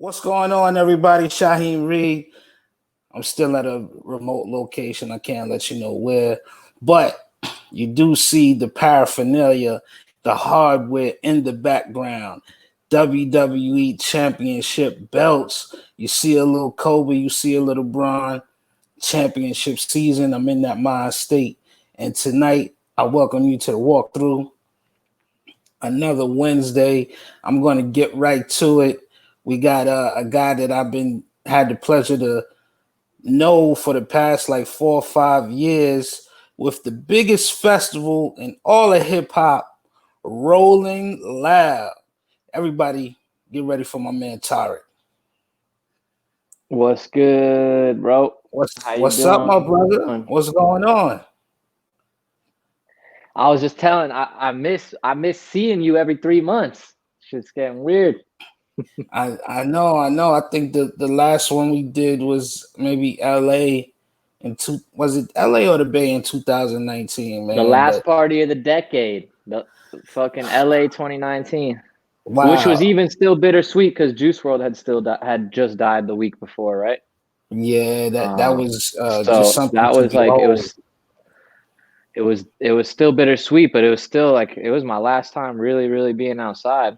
What's going on, everybody? Shaheem Reid. I'm still at a remote location. I can't let you know where, but you do see the paraphernalia, the hardware in the background. WWE Championship belts. You see a little Kobe, you see a little Braun. Championship season. I'm in that mind state. And tonight, I welcome you to the walkthrough. Another Wednesday. I'm going to get right to it. We got a guy that had the pleasure to know for the past like 4 or 5 years with the biggest festival in all of hip hop, Rolling Loud. Everybody, get ready for my man Tariq. What's good, bro? What's up, my brother? What's going on? I was just telling, I miss seeing you every 3 months. Shit's getting weird. I know. I think the last one we did was maybe LA was it LA or the Bay in 2019, man? The last party of the decade, the fucking LA 2019. Wow. Which was even still bittersweet because Juice WRLD had just died the week before, right? Yeah, that was so just something. That was like it was still bittersweet, but it was still like it was my last time really being outside.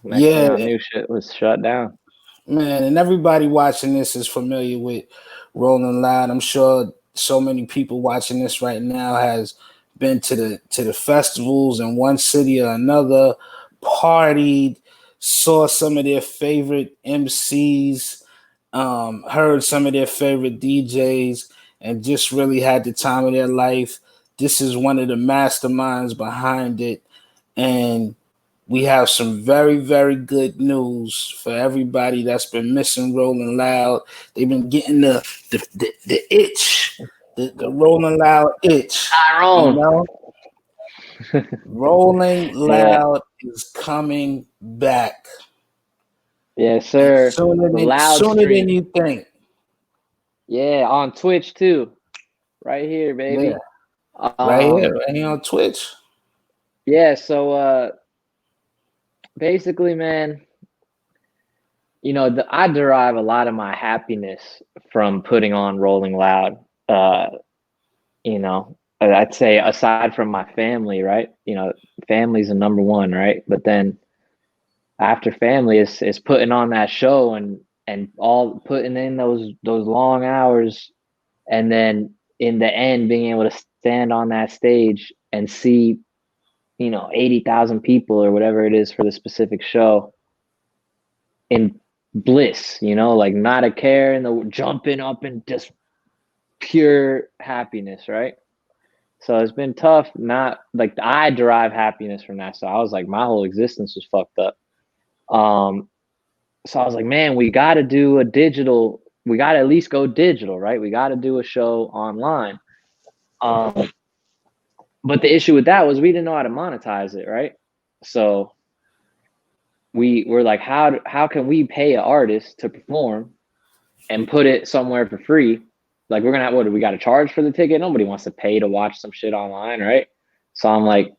Next thing I knew, shit was shut down. Man, and everybody watching this is familiar with Rolling Loud. I'm sure so many people watching this right now has been to the festivals in one city or another, partied, saw some of their favorite MCs, heard some of their favorite DJs, and just really had the time of their life. This is one of the masterminds behind it, and we have some very, very good news for everybody that's been missing Rolling Loud. They've been getting the itch, the Rolling Loud itch. Tyrone. You know? Rolling Loud is coming back. Yes, sir. Sooner than you think. Yeah, on Twitch too. Right here, baby. Yeah. Right here on Twitch. Yeah, so basically, man, you know, I derive a lot of my happiness from putting on Rolling Loud. You know, I'd say aside from my family, right? You know, family's the number one, right? But then after family is putting on that show and all putting in those long hours, and then in the end being able to stand on that stage and see, you know, 80,000 people or whatever it is for the specific show in bliss, you know, like not a care and the jumping up and just pure happiness, right? So it's been tough. Not like I derive happiness from that. So I was like, my whole existence was fucked up. So I was like, man, we got to do a digital. We got to at least go digital, right? We got to do a show online. But the issue with that was we didn't know how to monetize it, right? So we were like, how can we pay an artist to perform and put it somewhere for free? Like, we're gonna have, what do we got to charge for the ticket? Nobody wants to pay to watch some shit online, right? So I'm like,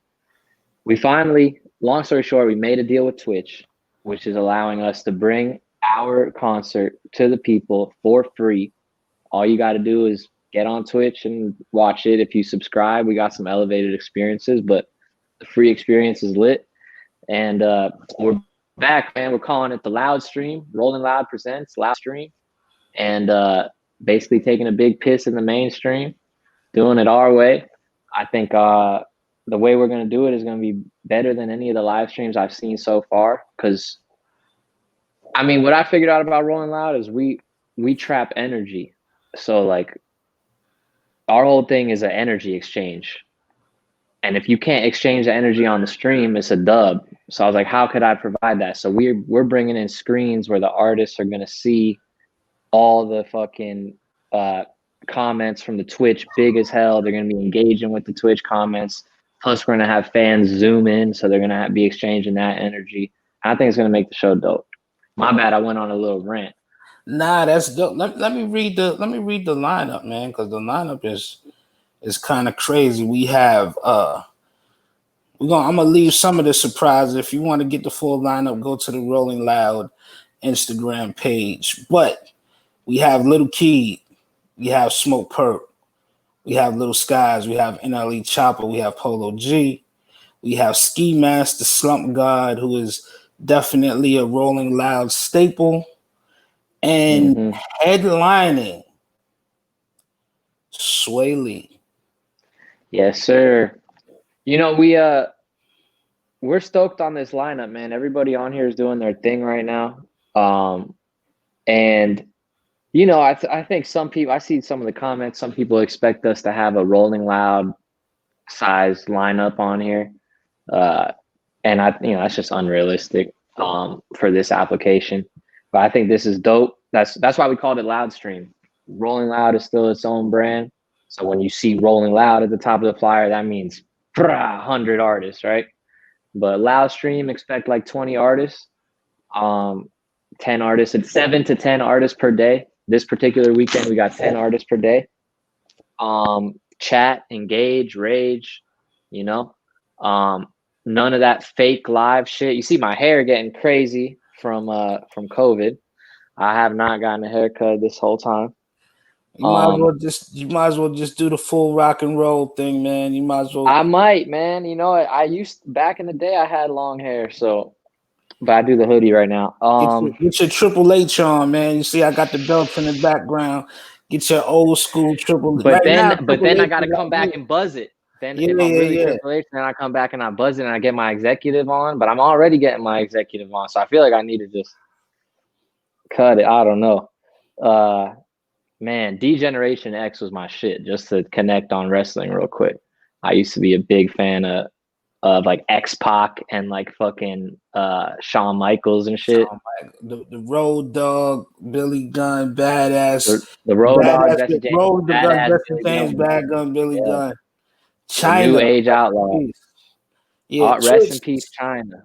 we finally, long story short, we made a deal with Twitch, which is allowing us to bring our concert to the people for free. All you got to do is get on Twitch and watch it. If you subscribe, we got some elevated experiences, but the free experience is lit. And we're back, man. We're calling it the Loud Stream. Rolling Loud presents Loud Stream. And basically taking a big piss in the mainstream, doing it our way. I think the way we're going to do it is going to be better than any of the live streams I've seen so far. Because, I mean, what I figured out about Rolling Loud is we trap energy. So, like, our whole thing is an energy exchange. And if you can't exchange the energy on the stream, it's a dub. So I was like, how could I provide that? So we're bringing in screens where the artists are going to see all the fucking comments from the Twitch, big as hell. They're going to be engaging with the Twitch comments. Plus, we're going to have fans zoom in, so they're going to be exchanging that energy. I think it's going to make the show dope. My bad, I went on a little rant. Nah, that's dope. Let me read the lineup, man, because the lineup is kind of crazy. We have I'm gonna leave some of the surprises. If you want to get the full lineup, go to the Rolling Loud Instagram page. But we have Little Key, we have Smoke Perp, we have Little Skies, we have NLE Chopper, we have Polo G, we have Ski Mask, the Slump God, who is definitely a Rolling Loud staple, and Mm-hmm. headlining Sway Lee. Yes, sir. You know, we're stoked on this lineup, man. Everybody on here is doing their thing right now. And you know, I think some people, I see some of the comments, some people expect us to have a Rolling Loud size lineup on here. And that's just unrealistic for this application. But I think this is dope. That's why we called it Loud Stream. Rolling Loud is still its own brand. So when you see Rolling Loud at the top of the flyer, that means 100 artists, right? But Loud Stream, expect like 20 artists, 10 artists, and 7 to 10 artists per day. This particular weekend, we got 10 artists per day. Chat, engage, rage, you know. None of that fake live shit. You see my hair getting crazy from COVID. I have not gotten a haircut this whole time. You might as well just do the full rock and roll thing, man. You might as well. I might, man. You know, I used back in the day I had long hair, so but I do the hoodie right now. Get your Triple H on, man. You see, I got the belts in the background. Get your old school Triple. But Right now, Triple then I H gotta is come out back here. and buzz it. Then Yeah, if I'm yeah, really yeah. Triple H, then I come back and I buzz it and I get my executive on. But I'm already getting my executive on, so I feel like I need to just cut it. I don't know. Man, D-Generation X was my shit. Just to connect on wrestling real quick. I used to be a big fan of like X-Pac and like fucking Shawn Michaels and shit. The Road Dog, Billy Gunn, badass, The Road Dog, badass, Jesse James, Road the Gun, badass Jesse Billy James, Gunn. Bad Gun, Billy Yeah. Gunn, The New China, Age Outlaw. yeah, Rest Twitch. in peace, China.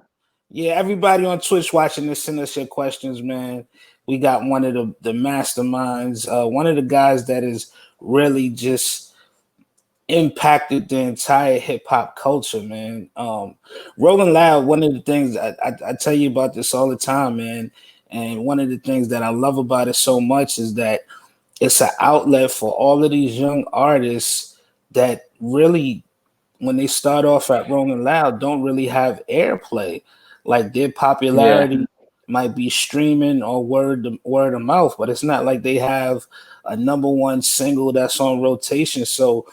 Yeah, everybody on Twitch watching this, send us your questions, man. We got one of the masterminds, one of the guys that is really just impacted the entire hip hop culture, man. Rolling Loud, one of the things I tell you about this all the time, man. And one of the things that I love about it so much is that it's an outlet for all of these young artists that really, when they start off at Rolling Loud, don't really have airplay. Like their Yeah. popularity might be streaming or word of mouth, but it's not like they have a number one single that's on rotation. So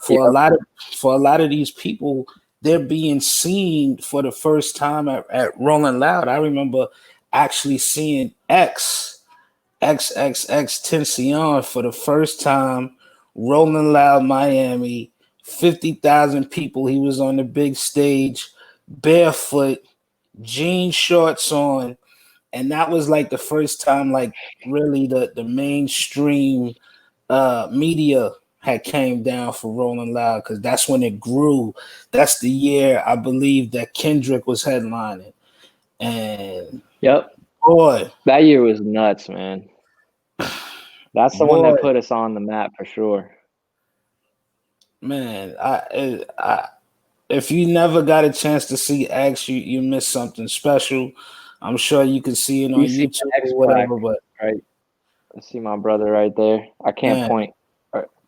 for a Yep. lot of these people, they're being seen for the first time at Rolling Loud. I remember actually seeing XXX Tension for the first time, Rolling Loud Miami, 50,000 people. He was on the big stage, barefoot, jean shorts on, and that was like the first time, like really the mainstream media had came down for Rolling Loud because that's when it grew. That's the year I believe that Kendrick was headlining, and Yep. boy, That year was nuts, man. That's the one boy, that put us on the map for sure. man, I if you never got a chance to see X, you missed something special. I'm sure you can see it on You see YouTube X or Pac, whatever, but right? I see my brother right there. I can't man, point.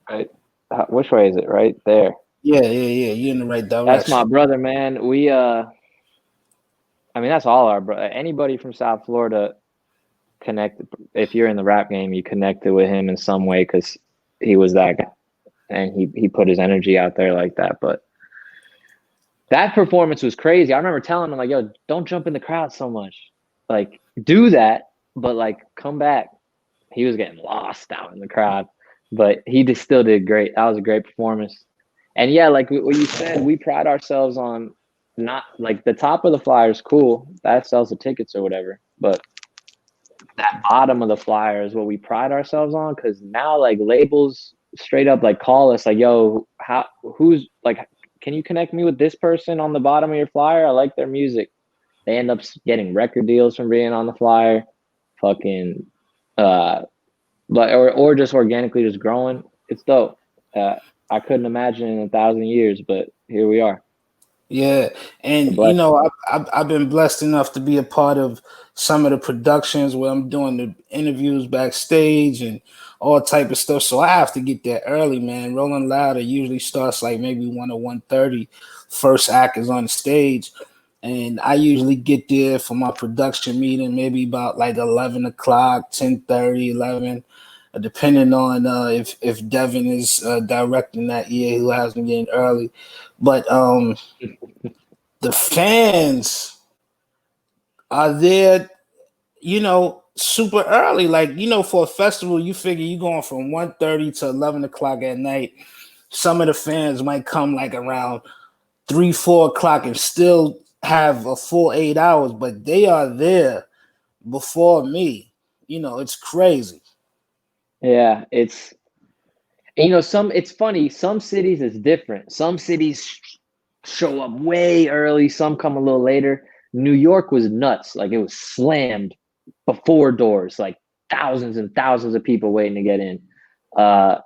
Right. Which way is it? Right there. yeah, you're in the right That's my direction. brother, man. I mean, that's all our bro. Anybody from South Florida connected. If you're in the rap game, you connected with him in some way because he was that guy and he put his energy out there like that. But that performance was crazy. I remember telling him like, "Yo, don't jump in the crowd so much. Like, do that, but like, come back." He was getting lost out in the crowd, but he just still did great. That was a great performance. And yeah, like what you said, we pride ourselves on not like the top of the flyer is cool. That sells the tickets or whatever. But that bottom of the flyer is what we pride ourselves on because now like labels straight up like call us like, yo, who's like, can you connect me with this person on the bottom of your flyer? I like their music. They end up getting record deals from being on the flyer. Fucking or just organically just growing. It's dope. I couldn't imagine in 1,000 years, but here we are. Yeah, It's a and you blessing. know, I've been blessed enough to be a part of some of the productions where I'm doing the interviews backstage and all type of stuff. So I have to get there early, man. Rolling Loud it usually starts like maybe 1 or 1:30. First act is on the stage, and I usually get there for my production meeting maybe about like 11 o'clock, 10:30, 11, depending on if Devin is directing that year, who has me getting early. But the fans are there, super early. Like, for a festival, you figure you're going from 1:30 to 11 o'clock at night. Some of the fans might come like around 3, 4 o'clock and still have a full 8 hours, but they are there before me. It's crazy. Yeah, some it's funny. Some cities is different. Some cities show up way early. Some come a little later. New York was nuts. Like it was slammed before doors. Like thousands and thousands of people waiting to get in. Uh,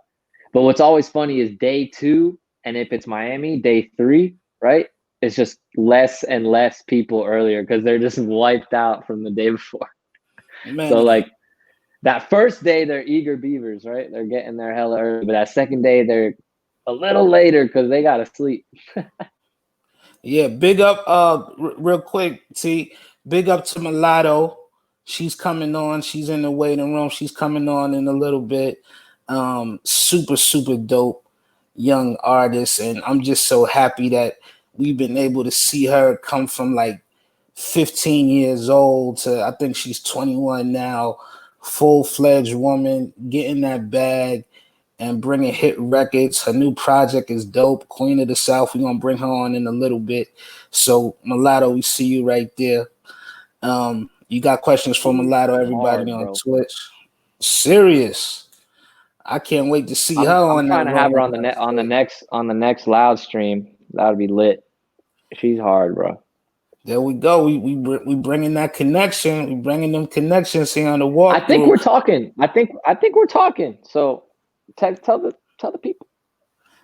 but what's always funny is day two, and if it's Miami, day three, right? It's just less and less people earlier because they're just wiped out from the day before. So Man, like that first day they're eager beavers, right? They're getting there hella early, but that second day they're a little later because they gotta sleep. yeah, big up real quick, T. Big up to Mulatto. She's coming on. She's in the waiting room. She's coming on in a little bit. Super, super dope young artist. And I'm just so happy that we've been able to see her come from like 15 years old to I think she's 21 now, full-fledged woman, getting that bag and bringing hit records. Her new project is dope. Queen of the South. We're gonna bring her on in a little bit. So Mulatto, we see you right there. You got questions for She's Mulatto, everybody hard, on bro. Twitch. Serious. I can't wait to see her I'm on that trying to have her Rolling on the Loud net stage. on the next loud stream. That would be lit. She's hard, bro. There we go. We bringing that connection. We bringing them connections here on the I think walkthrough. we're talking. I think we're talking. So tell the people.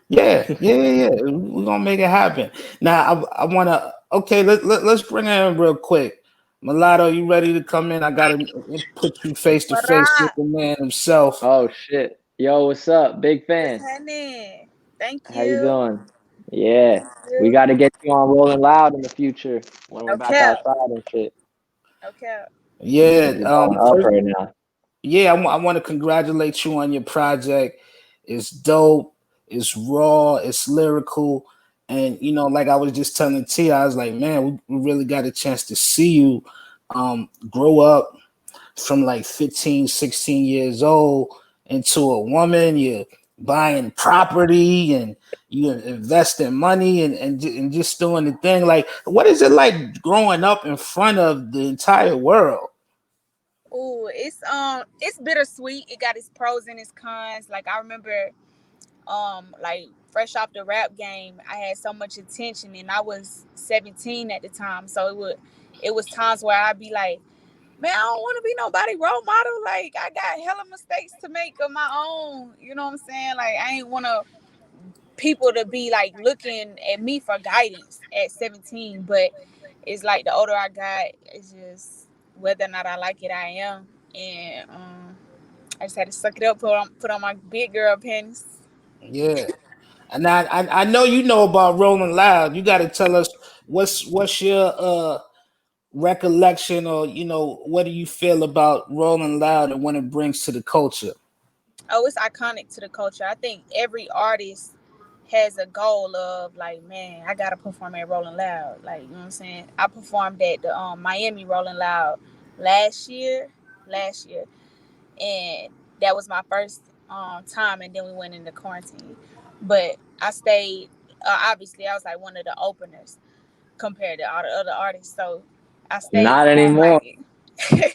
Yeah. We're gonna make it happen. Now I wanna okay, let's bring her in real quick. Mulatto, you ready to come in? I gotta put you face to What face with up? the man himself. Oh shit. Yo, what's up? Big What's fan. happening? Thank How you you. doing? Yeah. Thank We you. gotta get you on Rolling Loud in the future when we're back Okay. outside and shit. Okay. Yeah, You're going up first, right now. yeah, I want to congratulate you on your project. It's dope. It's raw. It's lyrical. And like I was just telling T, I was like, man, we really got a chance to see you grow up from like 15, 16 years old into a woman. You're buying property and you investing money and just doing the thing. Like, what is it like growing up in front of the entire world? Ooh, it's bittersweet. It got its pros and its cons. Like I remember like fresh off the rap game, I had so much attention and I was 17 at the time. So it was times where I'd be like, man, I don't want to be nobody role model. Like I got hella mistakes to make of my own. You know what I'm saying? Like I ain't want to people to be like looking at me for guidance at 17, but it's like the older I got, it's just whether or not I like it, I am. And I just had to suck it up, put on my big girl panties. Yeah. And I know you know about Rolling Loud. You got to tell us what's your recollection, or what do you feel about Rolling Loud and what it brings to the culture? Oh, it's iconic to the culture. I think every artist has a goal of like, man, I gotta perform at Rolling Loud. Like, you know what I'm saying? I performed at the Miami Rolling Loud last year, last year, and that was my first time. And then we went into quarantine, but I stayed. Obviously, I was like one of the openers compared to all the other artists, so I stayed Not from anymore. like say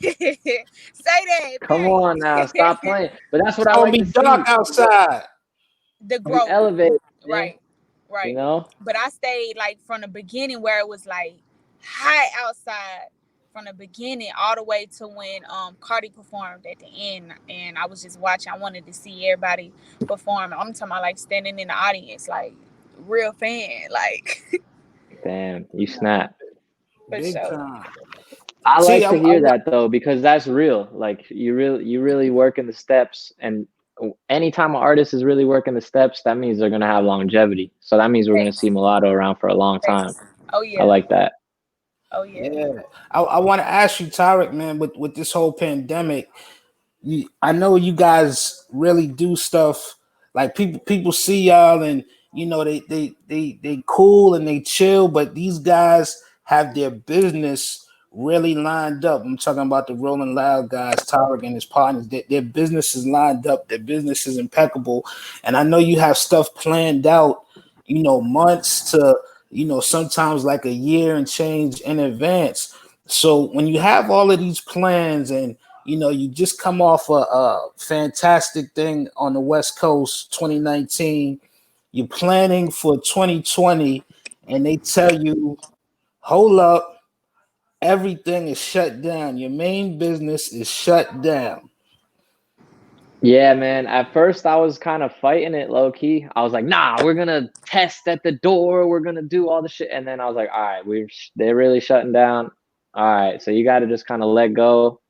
that, Come on now. Stop period. playing. But that's It's what I gonna like be to dark see. outside. The You growth. elevate, man. Right, You right. know? But I stayed like from the beginning where it was like hot outside from the beginning all the way to when Cardi performed at the end, and I was just watching. I wanted to see everybody perform. I'm talking about like standing in the audience, like real fan, like Damn, you snap. For Big sure. time. I See, like to hear that though, because that's real. Like you really work in the steps, and anytime an artist is really working the steps, that means they're gonna have longevity. So that means we're gonna see Thanks. Mulatto around for a long time. Thanks. Oh I yeah. like that. Oh yeah. yeah, I want to ask you, Tariq, man, with this whole pandemic, I know you guys really do stuff like people see y'all and they cool and they chill, but these guys have their business really lined up. I'm talking about the Rolling Loud guys, Tariq and his partners. Their business is lined up. Their business is impeccable, and I know you have stuff planned out. Months to sometimes like a year and change in advance. So when you have all of these plans and you just come off a fantastic thing on the West Coast 2019. You're planning for 2020, and they tell you, hold up, everything is shut down. Your main business is shut down. Yeah, man. At first, I was kind of fighting it low key. I was like, "Nah, we're gonna test at the door. We're gonna do all the shit." And then I was like, "All right, they're really shutting down. All right, so you got to just kind of let go."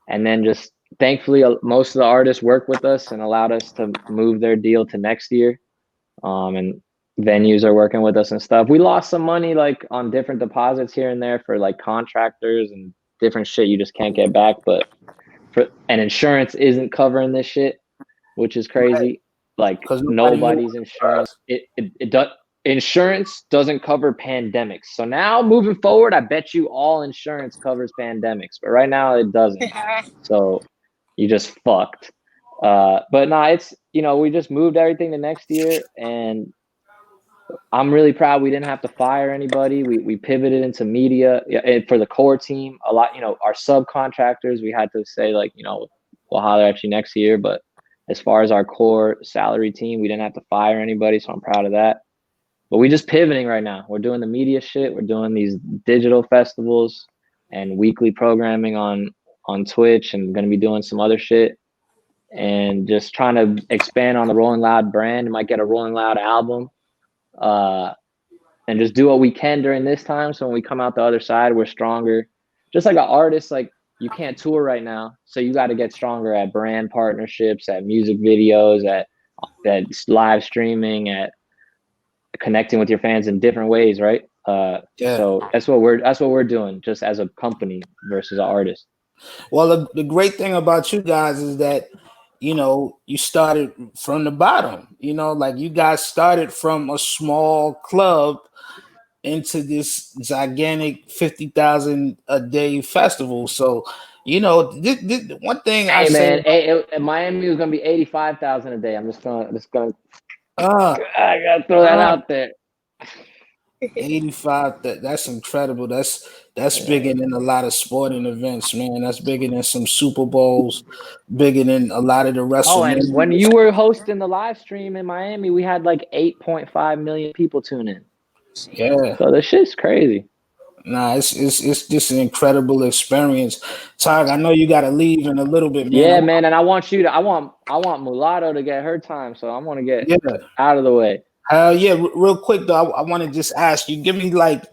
And then just thankfully, most of the artists worked with us and allowed us to move their deal to next year. And venues are working with us and stuff. We lost some money like on different deposits here and there for like contractors and different shit you just can't get back, but and insurance isn't covering this shit, which is Right? crazy. Like Because nobody knew nobody's what it insurance. It does. Insurance doesn't cover pandemics. So now moving forward, I bet you all insurance covers pandemics, but right now it doesn't. So you just fucked. But nah, it's we just moved everything to next year, and I'm really proud we didn't have to fire anybody. We pivoted into media. And for the core team, a lot, our subcontractors, we had to say like, we'll holler at you next year. But as far as our core salary team, we didn't have to fire anybody. So I'm proud of that. But we just pivoting right now. We're doing the media shit. We're doing these digital festivals and weekly programming on Twitch, and going to be doing some other shit and just trying to expand on the Rolling Loud brand. Might get a Rolling Loud album. And just do what we can during this time. So when we come out the other side, we're stronger. Just like an artist, like you can't tour right now. So you got to get stronger at brand partnerships, at music videos, at live streaming, at connecting with your fans in different ways, right? Yeah. So that's what we're doing just as a company versus an artist. Well, the great thing about you guys is that you started from the bottom. Like you guys started from a small club into this gigantic 50,000 a day festival. So, this one thing I Hey say, man, Miami was gonna be 85,000 a day. I'm just gonna uh, I gotta throw that uh, out there. 85. That's incredible. That's Yeah. bigger than a lot of sporting events, man. That's bigger than some Super Bowls, bigger than a lot of the Oh, and when WrestleManias. you were hosting the live stream in Miami, we had like 8.5 million people tune in. Yeah. So this shit's crazy. Nah, it's just an incredible experience. Tag, I know you got to leave in a little bit, man. Yeah, man, and I want Mulatto to get her time, so I want to get Yeah, out of the way. yeah. Real quick though, I want to just ask you, give me like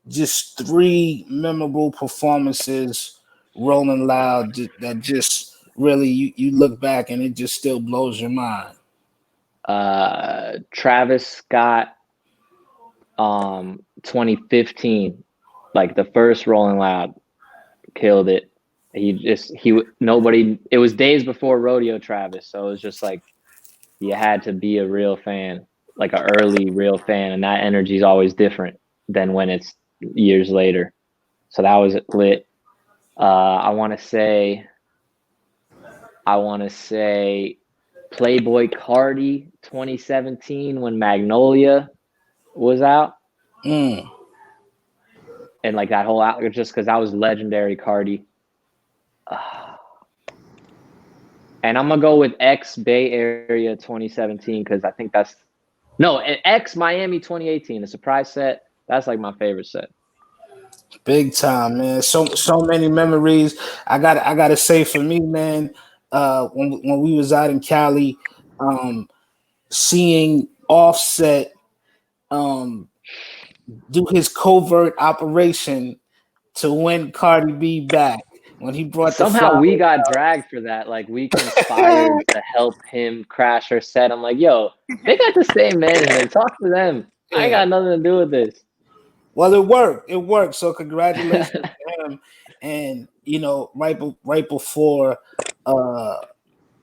just three memorable performances, Rolling Loud, that just really you look back and it just still blows your mind. Travis Scott, 2015, like the first Rolling Loud, killed it. Nobody. It was days before Rodeo Travis, so it was just like you had to be a real fan, like an early real fan, and that energy is always different than when it's years later. So that was lit. I want to say Playboy Cardi 2017 when Magnolia was out, Mm. and like that whole out just because that was legendary Cardi. And I'm gonna go with X Bay Area 2017 because I think that's X Miami 2018, the surprise set. That's like my favorite set. Big time, man. So many memories. I gotta say for me, man. When we was out in Cali, seeing Offset, um, do his covert operation to win Cardi B back when he brought the Somehow we flowers. got dragged for that. Like we conspired to help him crash her set. I'm like, yo, they got the same management. Talk to them. I ain't Yeah. got nothing to do with this. Well, it worked. It worked. So congratulations to him. And right before uh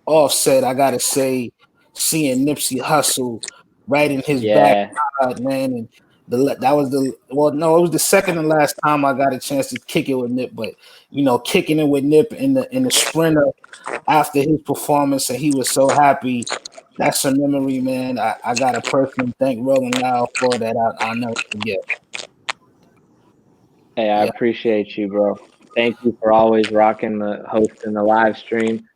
Offset, I gotta say, seeing Nipsey Hussle right in his Yeah. backyard, man, and that was it was the second and last time I got a chance to kick it with Nip, but kicking it with Nip in the sprinter after his performance, and he was so happy. That's a memory, man. I gotta personally thank Rolling Loud for that. I'll never forget. Hey, I Yeah. appreciate you, bro. Thank you for always rocking the hosting the live stream.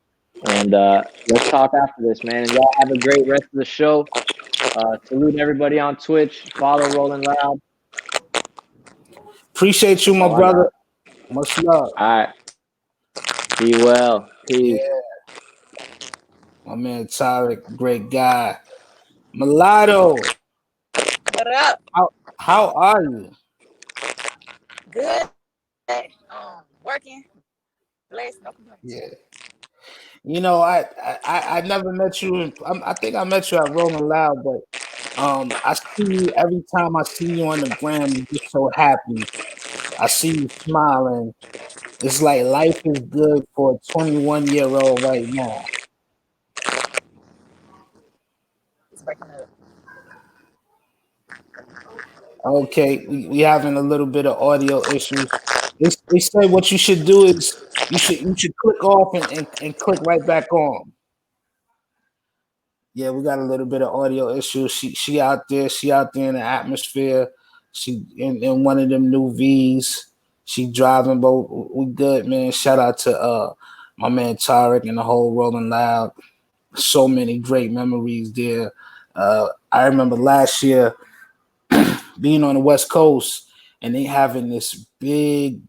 And let's talk after this, man. And y'all have a great rest of the show. Salute everybody on Twitch. Follow Rolling Loud. Appreciate you, That's my all I brother. got. Much love. All right. Be well. Peace. Yeah, my man Tariq, great guy. Mulatto, What up? how are you? Good. Working. Blessed. No complaints. Yeah. I never met you. I think I met you at Rolling Loud, but I see you every time I see you on the gram. You're just so happy. I see you smiling. It's like life is good for a 21-year-old right now. It's breaking up. Okay, we having a little bit of audio issues. They say what you should do is you should click off and click right back on. Yeah, we got a little bit of audio issues. She out there. She out there in the atmosphere. She in one of them new V's. She driving, but we good, man. Shout out to my man Tariq and the whole Rolling Loud. So many great memories there. I remember last year being on the West Coast and they having this big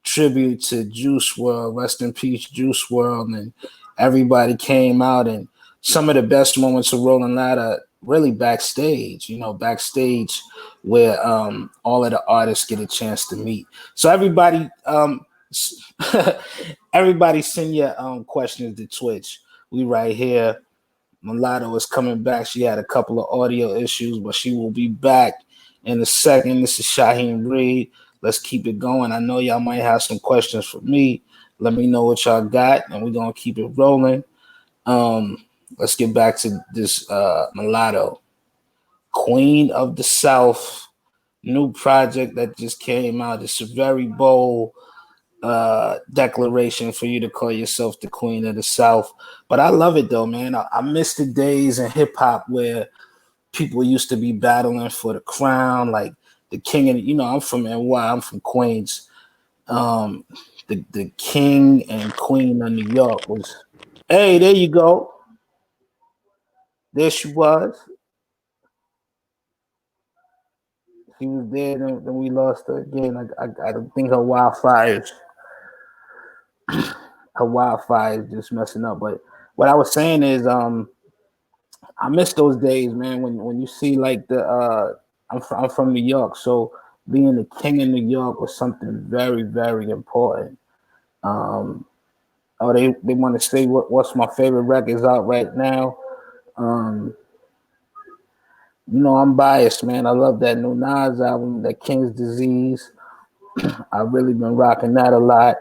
tribute to Juice World. Rest in peace, Juice World, and everybody came out. And some of the best moments of Rolling Loud are really backstage. Backstage where all of the artists get a chance to meet. So everybody, everybody, send your questions to Twitch. We right here. Mulatto is coming back. She had a couple of audio issues, but she will be back in a second. This is Shaheem Reid. Let's keep it going. I know y'all might have some questions for me. Let me know what y'all got, and we're gonna keep it rolling. Let's get back to this Mulatto, Queen of the South, new project that just came out. It's a very bold declaration for you to call yourself the Queen of the South. But I love it though, man. I miss the days in hip hop where people used to be battling for the crown, like the king of I'm from NY, I'm from Queens. Um, the king and queen of New York was, hey, there you go. There she was. She was there, then we lost her again. I think her wildfire is just messing up. But what I was saying is, I miss those days, man. When you see like I'm from New York, so being the king of New York was something very very important. Um, they want to say what's my favorite records out right now. Um, I'm biased, man. I love that new Nas album, that King's Disease. I've really been rocking that a lot.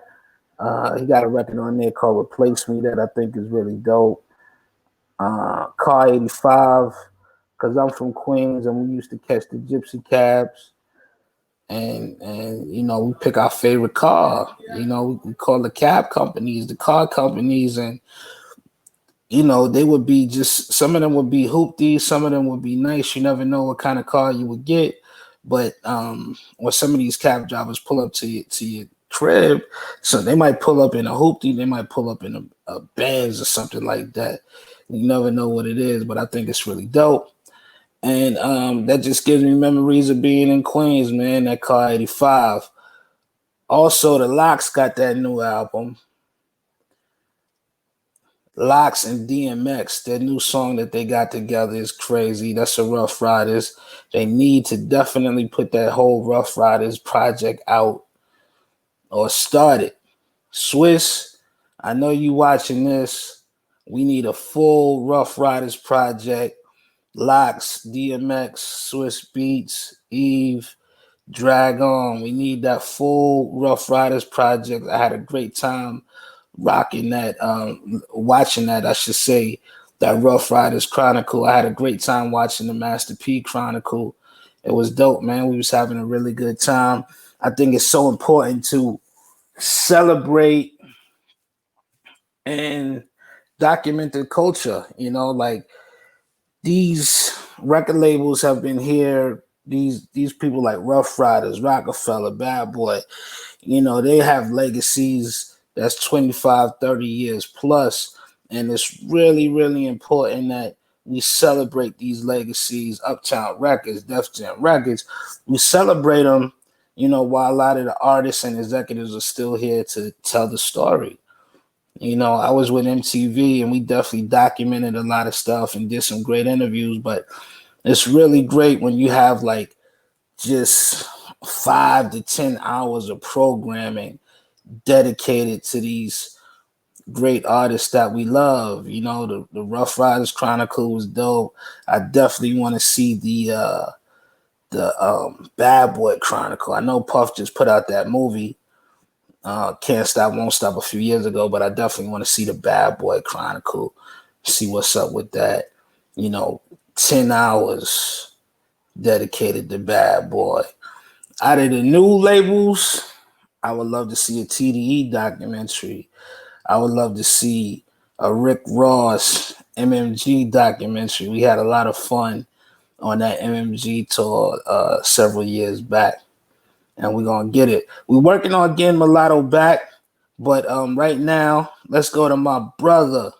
He got a record on there called Replace Me that I think is really dope. Car 85, because I'm from Queens and we used to catch the gypsy cabs. And we pick our favorite car. We call the cab companies, the car companies, and they would be just, some of them would be hoopty, some of them would be nice. You never know what kind of car you would get. But or some of these cab drivers pull up to your crib, so they might pull up in a hoopty, they might pull up in a Benz or something like that. You never know what it is, but I think it's really dope. And that just gives me memories of being in Queens, man. That car 85. Also, the Locks got that new album. Locks and DMX, their new song that they got together is crazy. That's a Rough Riders. They need to definitely put that whole Rough Riders project out or start it. Swiss, I know you watching this. We need a full Rough Riders project. Locks, DMX, Swiss Beats, Eve, Drag On. We need that full Rough Riders project. I had a great time rocking that, watching that, I should say, that Rough Riders Chronicle. I had a great time watching the Master P Chronicle. It was dope, man. We was having a really good time. I think it's so important to celebrate and document the culture. You know, like these record labels have been here. These people like Rough Riders, Rockefeller, Bad Boy, you know, they have legacies that's 25, 30 years plus. And it's really, really important that we celebrate these legacies. Uptown Records, Def Jam Records, we celebrate them, you know, while a lot of the artists and executives are still here to tell the story. You know, I was with MTV and we definitely documented a lot of stuff and did some great interviews, but it's really great when you have like just 5 to 10 hours of programming dedicated to these great artists that we love. You know, the Rough Riders Chronicle was dope. I definitely want to see the Bad Boy Chronicle. I know Puff just put out that movie, Can't Stop, Won't Stop, a few years ago, but I definitely want to see the Bad Boy Chronicle, see what's up with that. You know, 10 hours dedicated to Bad Boy. Out of the new labels, I would love to see a TDE documentary. I would love to see a Rick Ross MMG documentary. We had a lot of fun on that MMG tour several years back, and we're going to get it. We're working on getting Mulatto back, but right now, let's go to my brother,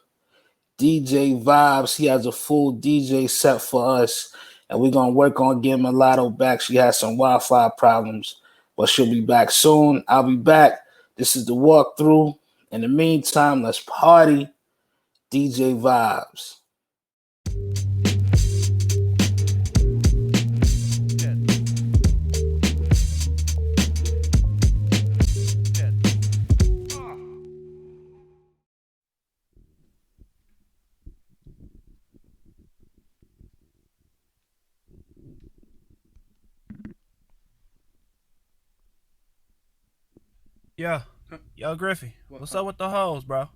DJ Vibes. He has a full DJ set for us, and we're going to work on getting Mulatto back. She has some Wi-Fi problems, but she'll be back soon. I'll be back. This is the walkthrough. In the meantime, let's party. DJ Vibes. Yo, Griffey, what's up with the hoes, bro?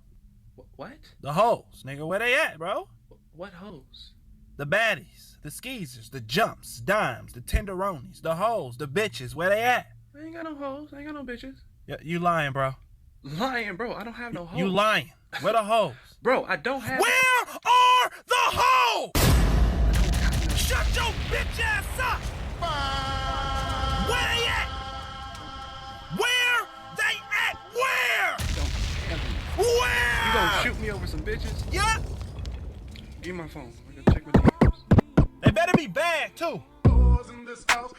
What? The hoes, nigga, where they at, bro? What hoes? The baddies, the skeezers, the jumps, dimes, the tenderonis, the hoes, the bitches, where they at? I ain't got no hoes. I ain't got no bitches. Yeah, you lying, bro. Lying, bro. I don't have no hoes. You lying. Where the hoes? Bro, I don't have... Where are the hoes? Shut your bitch ass up! Where they at? Where they at? Where? Don't tell me. Where? You gonna shoot me over some bitches? Yeah. Give me my phone. I gotta check my DMs. They better be bad, too.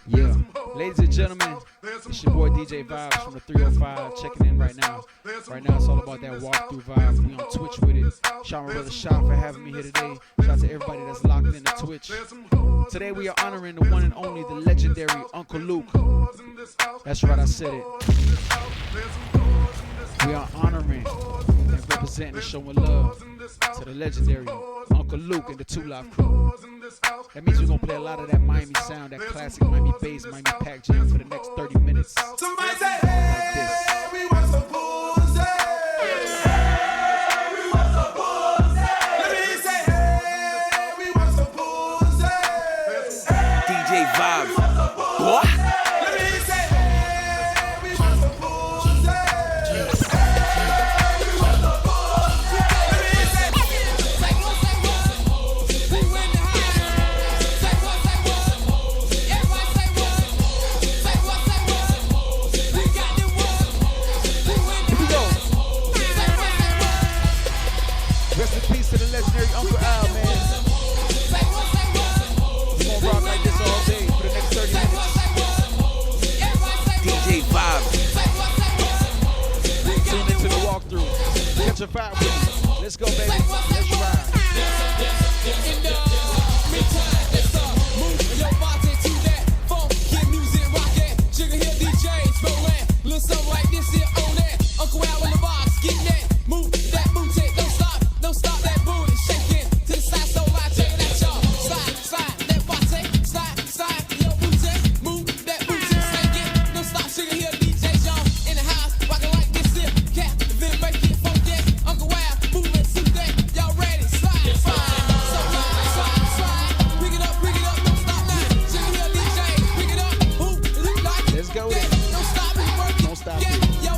Yeah, ladies and gentlemen, it's your boy DJ Vibes from the 305 checking in right now. Right now, it's all about that walkthrough vibe. We on Twitch with it. Shout out my brother Shah for having me here today. Shout out to everybody that's locked into Twitch. Today we are honoring the one and only, the legendary Uncle Luke. That's right, I said it. We are honoring and representing and showing love to the legendary Uncle Luke and the 2 Live crew. That means we're gonna play a lot of that Miami sound, that classic Miami bass, Miami Pack Jam for the next 30 minutes. Somebody say, hey, like we want some pussy. Hey, we want some pussy. Let me say, hey, we want some pussy. DJ Vibes. What? Let me say, hey, we want some pussy. Hey, we want some pussy. Let me say, Rest in peace to the legendary Uncle Al, man. We're gonna rock like this all day for the next 30 minutes. DJ Vibes. Tune into the walkthrough. Catch a vibe with me. Let's go, baby. Let's ride. In the meantime, let's move your body to that funk, get music rockin'. Sugar Hill DJs rollin', little something like this here on that. Uncle Al in the box, getting that. Move that booty, don't stop that booty, shaking to the side, so loud, check it out, y'all. Slide that body, slide your booty, move that booty, shake it, don't stop. Sugar Hill DJs, y'all in the house, rockin' like this here. Cat, then make it funky. Uncle Al, move it to that, y'all ready? Slide, so loud, slide, pick it up, don't stop now. Sugar Hill DJs, pick it up, who look like it? Let's go there. Don't stop it, work it. Don't stop Yeah, it. yo,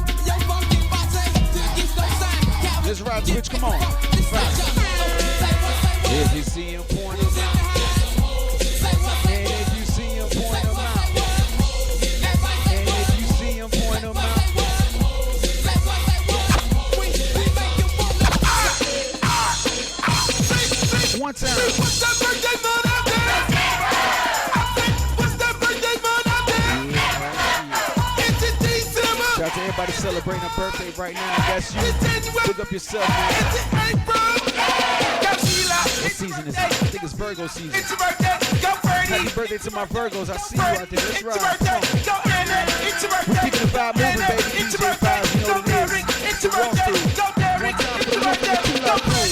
funky body, till it gets no sign. Let's ride, Twitch, come on. If you see him, point him out. And if you see him, point him out. And if you see him, point him out. One time. What's that birthday money? Shout out to everybody celebrating a birthday right now. That's you. Look up yourself, man. What season is it? I think it's Virgo season. Happy birthday to my Virgos. I see you out there. Let's ride. We're keeping the vibe moving, baby. DJ vibes, you know what it is. It's a walkthrough. One time for the look of the two love crew.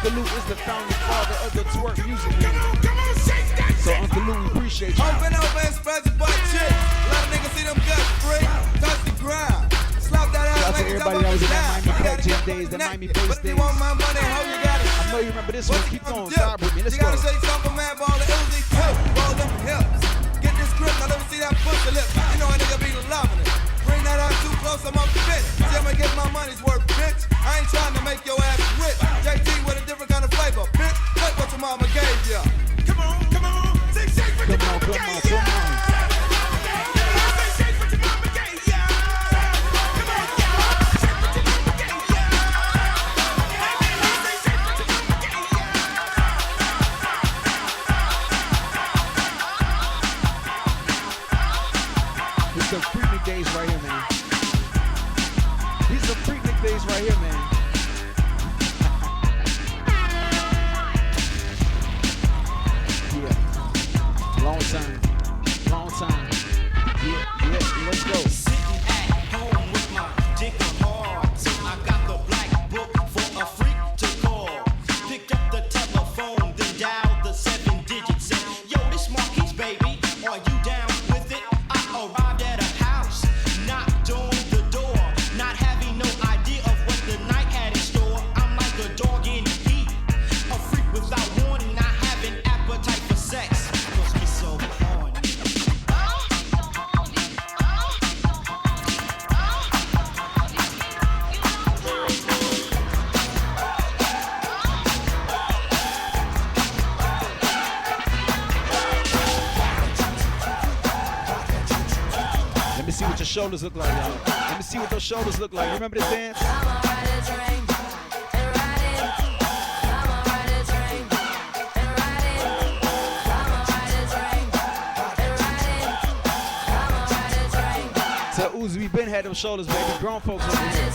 Is the founding father of the twerk music movement. So Uncle Lou, we appreciate you. Open over and spread your butt cheek. Let a nigga see them guts free. Touch the ground. Slap that ass like everybody that was in that Miami Cut Gym days, the Miami Bass days. But if you want my money, how you got it? I know you remember this one. Keep going. Vibe with me. Let's you go. gotta say something, man. Ball the Uzi too. Roll them hips. Get this grip. Now let me see that pussy lip. You know a nigga be loving it. Bring that ass too close, I'm up bitch. See, I'ma get my money's worth, bitch. I ain't trying to make your ass rich. JT with a different kind of flavor, bitch. Like what your mama gave ya. Come on. Say shake what your mama gave ya. Say shake what your mama gave ya. Come on, shake what your mama gave ya. Say shake what your mama gave ya. These are freak days right here, man. These are freak days right here, man. Long time. Yeah, let's go. Sitting at home with my dick hard. So I got the black book for a freak to call. Pick up the telephone, then dial the 7 digits. And yo, this Marquise, baby, are you down with it? I arrived at a house, knocked on the door, not having no idea of what the night had in store. I'm like a dog in heat, a freak without warning, not having appetite for sex. Cause me so horny. Let me see what your shoulders look like, y'all. Let me see what those shoulders look like. You remember this dance? Tell Uzi we been had them shoulders, baby. Grown folks over here.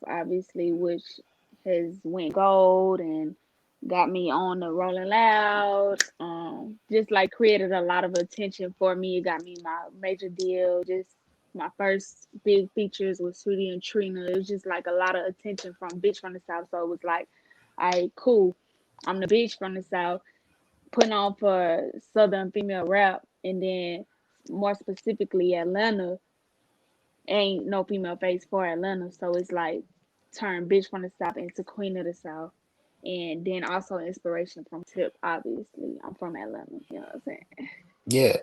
obviously, which has went gold and got me on the Rolling Loud. Just like created a lot of attention for me. It got me my major deal. Just my first big features with Sweetie and Trina. It was just like a lot of attention from bitch from the South. So it was like, all right, cool. I'm the bitch from the South, putting on for Southern female rap, and then more specifically Atlanta ain't no female face for Atlanta. So it's like turn bitch from the South into Queen of the South. And then also inspiration from Tip, obviously. I'm from Atlanta, you know what I'm saying? Yeah,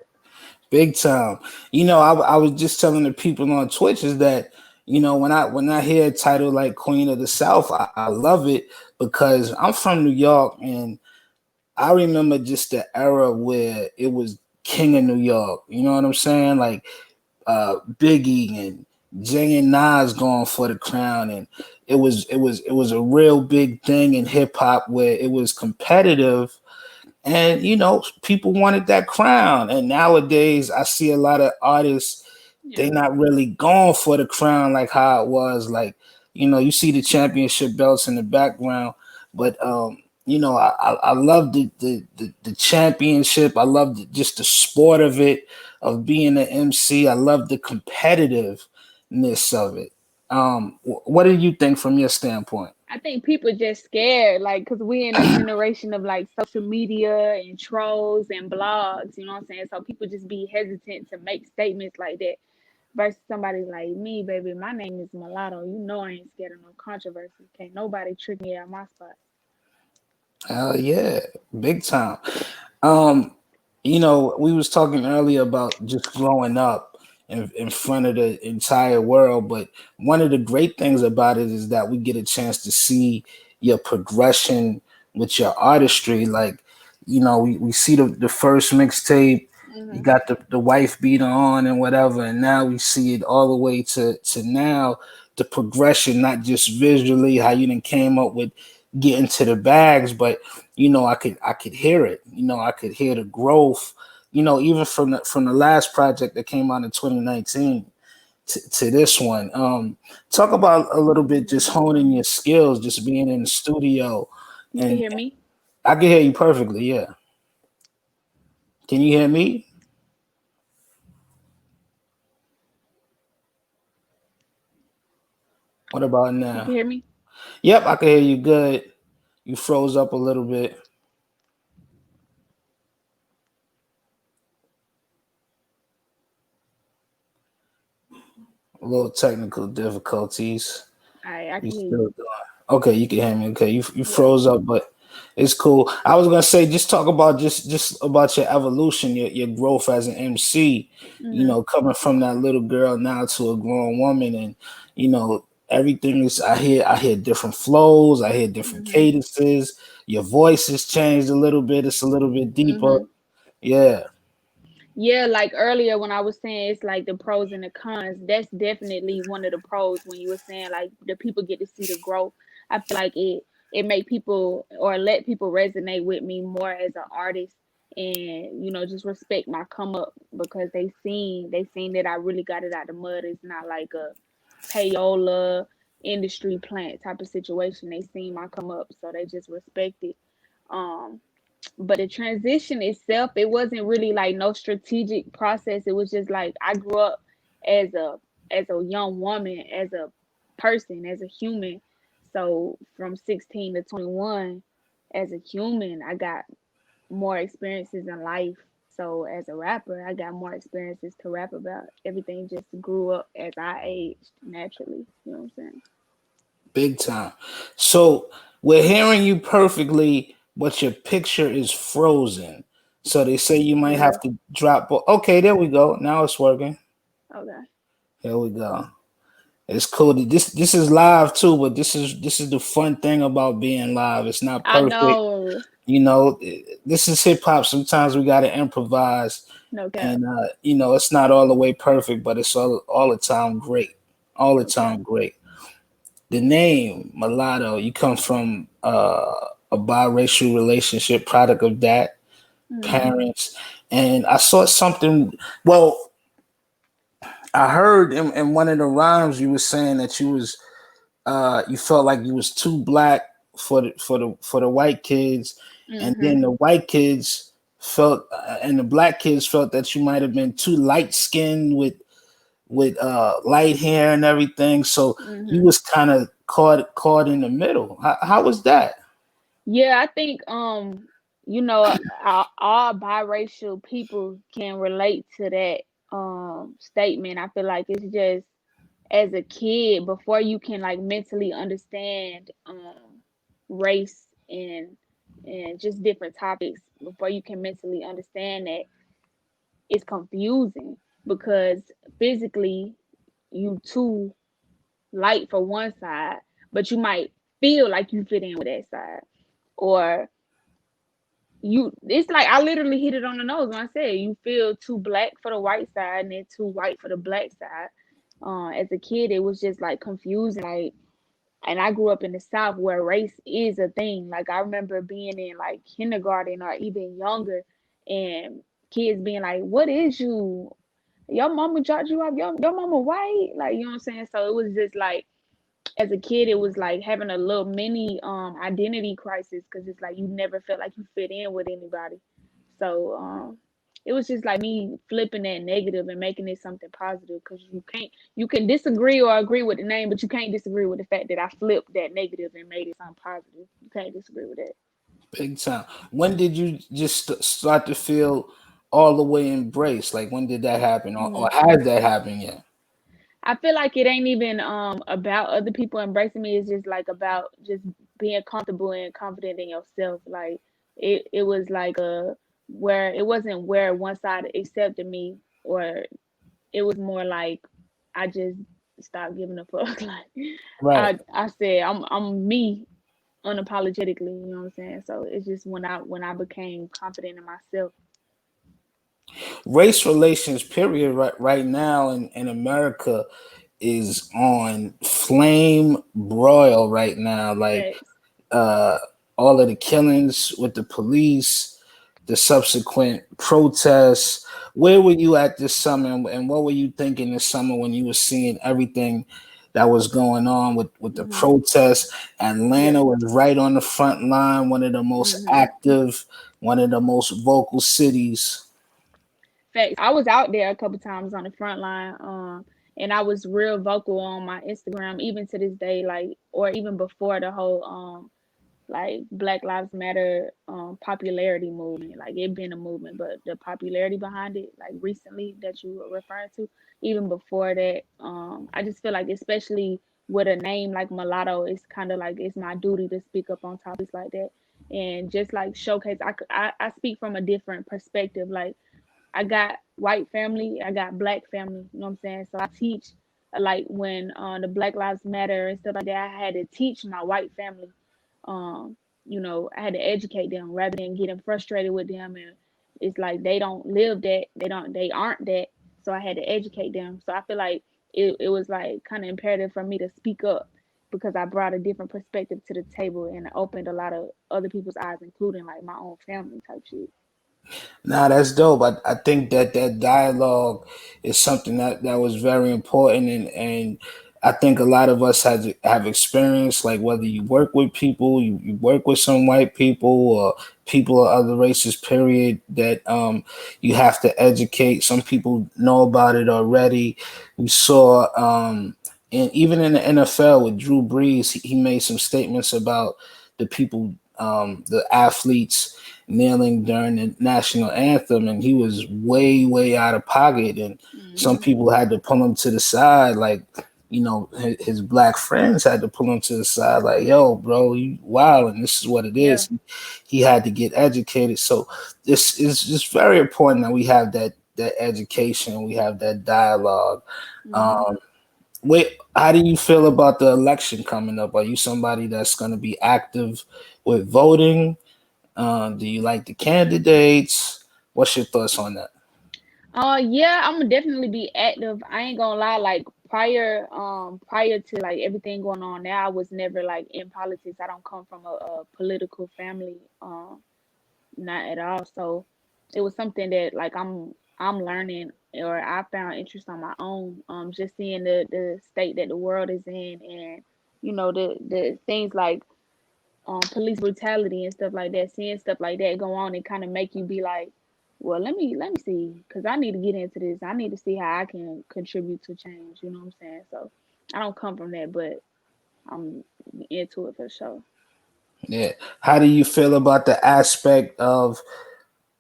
big time. I was just telling the people on Twitch is that when I hear a title like Queen of the South, I love it because I'm from New York and I remember just the era where it was King of New York. You know what I'm saying? Like Biggie and Jay and Nas going for the crown, and it was a real big thing in hip hop where it was competitive, and people wanted that crown. And nowadays I see a lot of artists, they Yeah. not really going for the crown like how it was. Like, you see the championship belts in the background, but I love the championship. I love just the sport of it, of being an MC. I love the competitiveness of it. What do you think from your standpoint? I think people just scared, like, cause we in a generation of like social media and trolls and blogs, you know what I'm saying? So people just be hesitant to make statements like that versus somebody like me, baby. My name is Mulatto. You know I ain't scared of no controversy. Can't nobody trick me out my spot. Hell yeah, big time. We was talking earlier about just growing up in front of the entire world, but one of the great things about it is that we get a chance to see your progression with your artistry. Like, we see the first mixtape, you Hmm. got the wife beater on and whatever, and now we see it all the way to now, the progression, not just visually, how you done came up with getting to the bags, but I could hear it. I could hear the growth. Even from the last project that came out in 2019 to this one. Talk about a little bit just honing your skills, just being in the studio, You can and hear me? I can hear you perfectly. Yeah, can you hear me? What about You can now? hear me? Yep, I can hear you good. You froze up a little bit. A little technical difficulties. I You can hear still you. doing? Okay, you can hear me. Okay, you Yeah. froze up, but it's cool. I was gonna say just talk about just about your evolution, your growth as an MC. Hmm. Coming from that little girl now to a grown woman, and everything is. I hear different flows. I hear different Hmm. cadences. Your voice has changed a little bit. It's a little bit deeper. Hmm. Yeah, Yeah, like earlier when I was saying it's like the pros and the cons, that's definitely one of the pros when you were saying like the people get to see the growth. I feel like it make people or let people resonate with me more as an artist and just respect my come up because they seen that I really got it out the mud. It's not like a payola industry plant type of situation. They seen my come up, so they just respect it. Um but the transition itself, it wasn't really like no strategic process. It was just like I grew up as a young woman, as a person, as a human. So from 16 to 21, as a human, I got more experiences in life. So as a rapper, I got more experiences to rap about. Everything just grew up as I aged naturally. You know what I'm saying? big time. So we're hearing you perfectly, but your picture is frozen. So they say you For might have real? to drop. Okay, there we go. Now it's working. Okay. Here we go. It's cool. This is live too, but this is the fun thing about being live. It's not I perfect. know. This is hip hop. Sometimes we gotta improvise, No cap. and it's not all the way perfect, but it's all the time great. All the No cap. time great. The name mulatto, you come from a biracial relationship, product of that, Hmm. parents. And I saw something. Well, I heard in one of the rhymes you were saying that you was you felt like you was too black for the white kids, and then the white kids felt and the black kids felt that you might have been too light skinned with light hair and everything. So you was kind of caught in the middle. How was that? Yeah, I think you know, all biracial people can relate to that statement. I feel like it's just as a kid before you can like mentally understand race and just different topics, before you can mentally understand that, it's confusing because physically you too light for one side, but you might feel like you fit in with that side. Or you, it's like I literally hit it on the nose when I said you feel too black for the white side and then too white for the black side. As a kid, it was just like confusing. Like, and I grew up in the South where race is a thing. Like, I remember being in like kindergarten or even younger, and kids being like, "What is you? Your mama dropped you off. Your mama white?" Like, you know what I'm saying? So it was just like, as a kid, it was like having a little mini identity crisis because it's like you never felt like you fit in with anybody. So it was just like me flipping that negative and making it something positive, because you can disagree or agree with the name, but you can't disagree with the fact that I flipped that negative and made it something positive. You can't disagree with that. Big time. When did you just start to feel all the way embraced? Like when did that happen, or Mhm. has that happened yet? I feel like it ain't even about other people embracing me. It's just like about just being comfortable and confident in yourself. Like it was like where it wasn't where one side accepted me, or it was more like I just stopped giving a fuck. Like Right. I said I'm me unapologetically, you know what I'm saying? So it's just when I became confident in myself. Race relations, period, right now in America is on flame broil right now. Like Facts. uh, all of the killings with the police, the subsequent protests. Where were you at this summer, and what were you thinking this summer when you were seeing everything that was going on with the Hmm. protests? Yeah. Atlanta was right on the front line, one of the most Hmm. active, one of the most vocal cities. Facts. I was out there a couple times on the front line, and I was real vocal on my Instagram, even to this day, like, or even before the whole like Black Lives Matter popularity movement. Like, it been a movement, but the popularity behind it, like recently that you were referring to, even before that, I just feel like, especially with a name like Mulatto, it's kind of like it's my duty to speak up on topics like that, and just like showcase. I speak from a different perspective. Like, I got white family, I got black family, you know what I'm saying? So I teach, like when the Black Lives Matter and stuff like that, I had to teach my white family. Um, I had to educate them rather than getting frustrated with them, and it's like they don't live that, they aren't that. So I had to educate them. So I feel like it was like kind of imperative for me to speak up, because I brought a different perspective to the table and opened a lot of other people's eyes, including like my own family type shit. Nah, that's dope. I think that dialogue is something that was very important, and I think a lot of us have experienced, like whether you work with people, you work with some white people or people of other races, period, that you have to educate. Some people know about it already. We saw and even in the NFL with Drew Brees, he made some statements about the people, the athletes kneeling during the national anthem, and he was way out of pocket, and some Hmm. people had to pull him to the side, like his black friends had to pull him to the side, like, yo bro, you wild, and this is what it Yeah. is. He had to get educated. So this is just very important that we have that education, we have that dialogue. Hmm. um Wait, how do you feel about the election coming up? Are you somebody that's going to be active with voting? Do you like the candidates? What's your thoughts on that? Yeah, I'm gonna definitely be active. I ain't gonna lie, like prior to like everything going on now, I was never like in politics. I don't come from a political family, not at all. So it was something that like I'm learning, or I found interest on my own. Just seeing the state that the world is in, and The things like police brutality and stuff like that, seeing stuff like that go on, and kind of make you be like, well, let me see, because I need to get into this. I need to see how I can contribute to change. You know what I'm saying? So I don't come from that, but I'm into it for sure. Yeah. How do you feel about the aspect of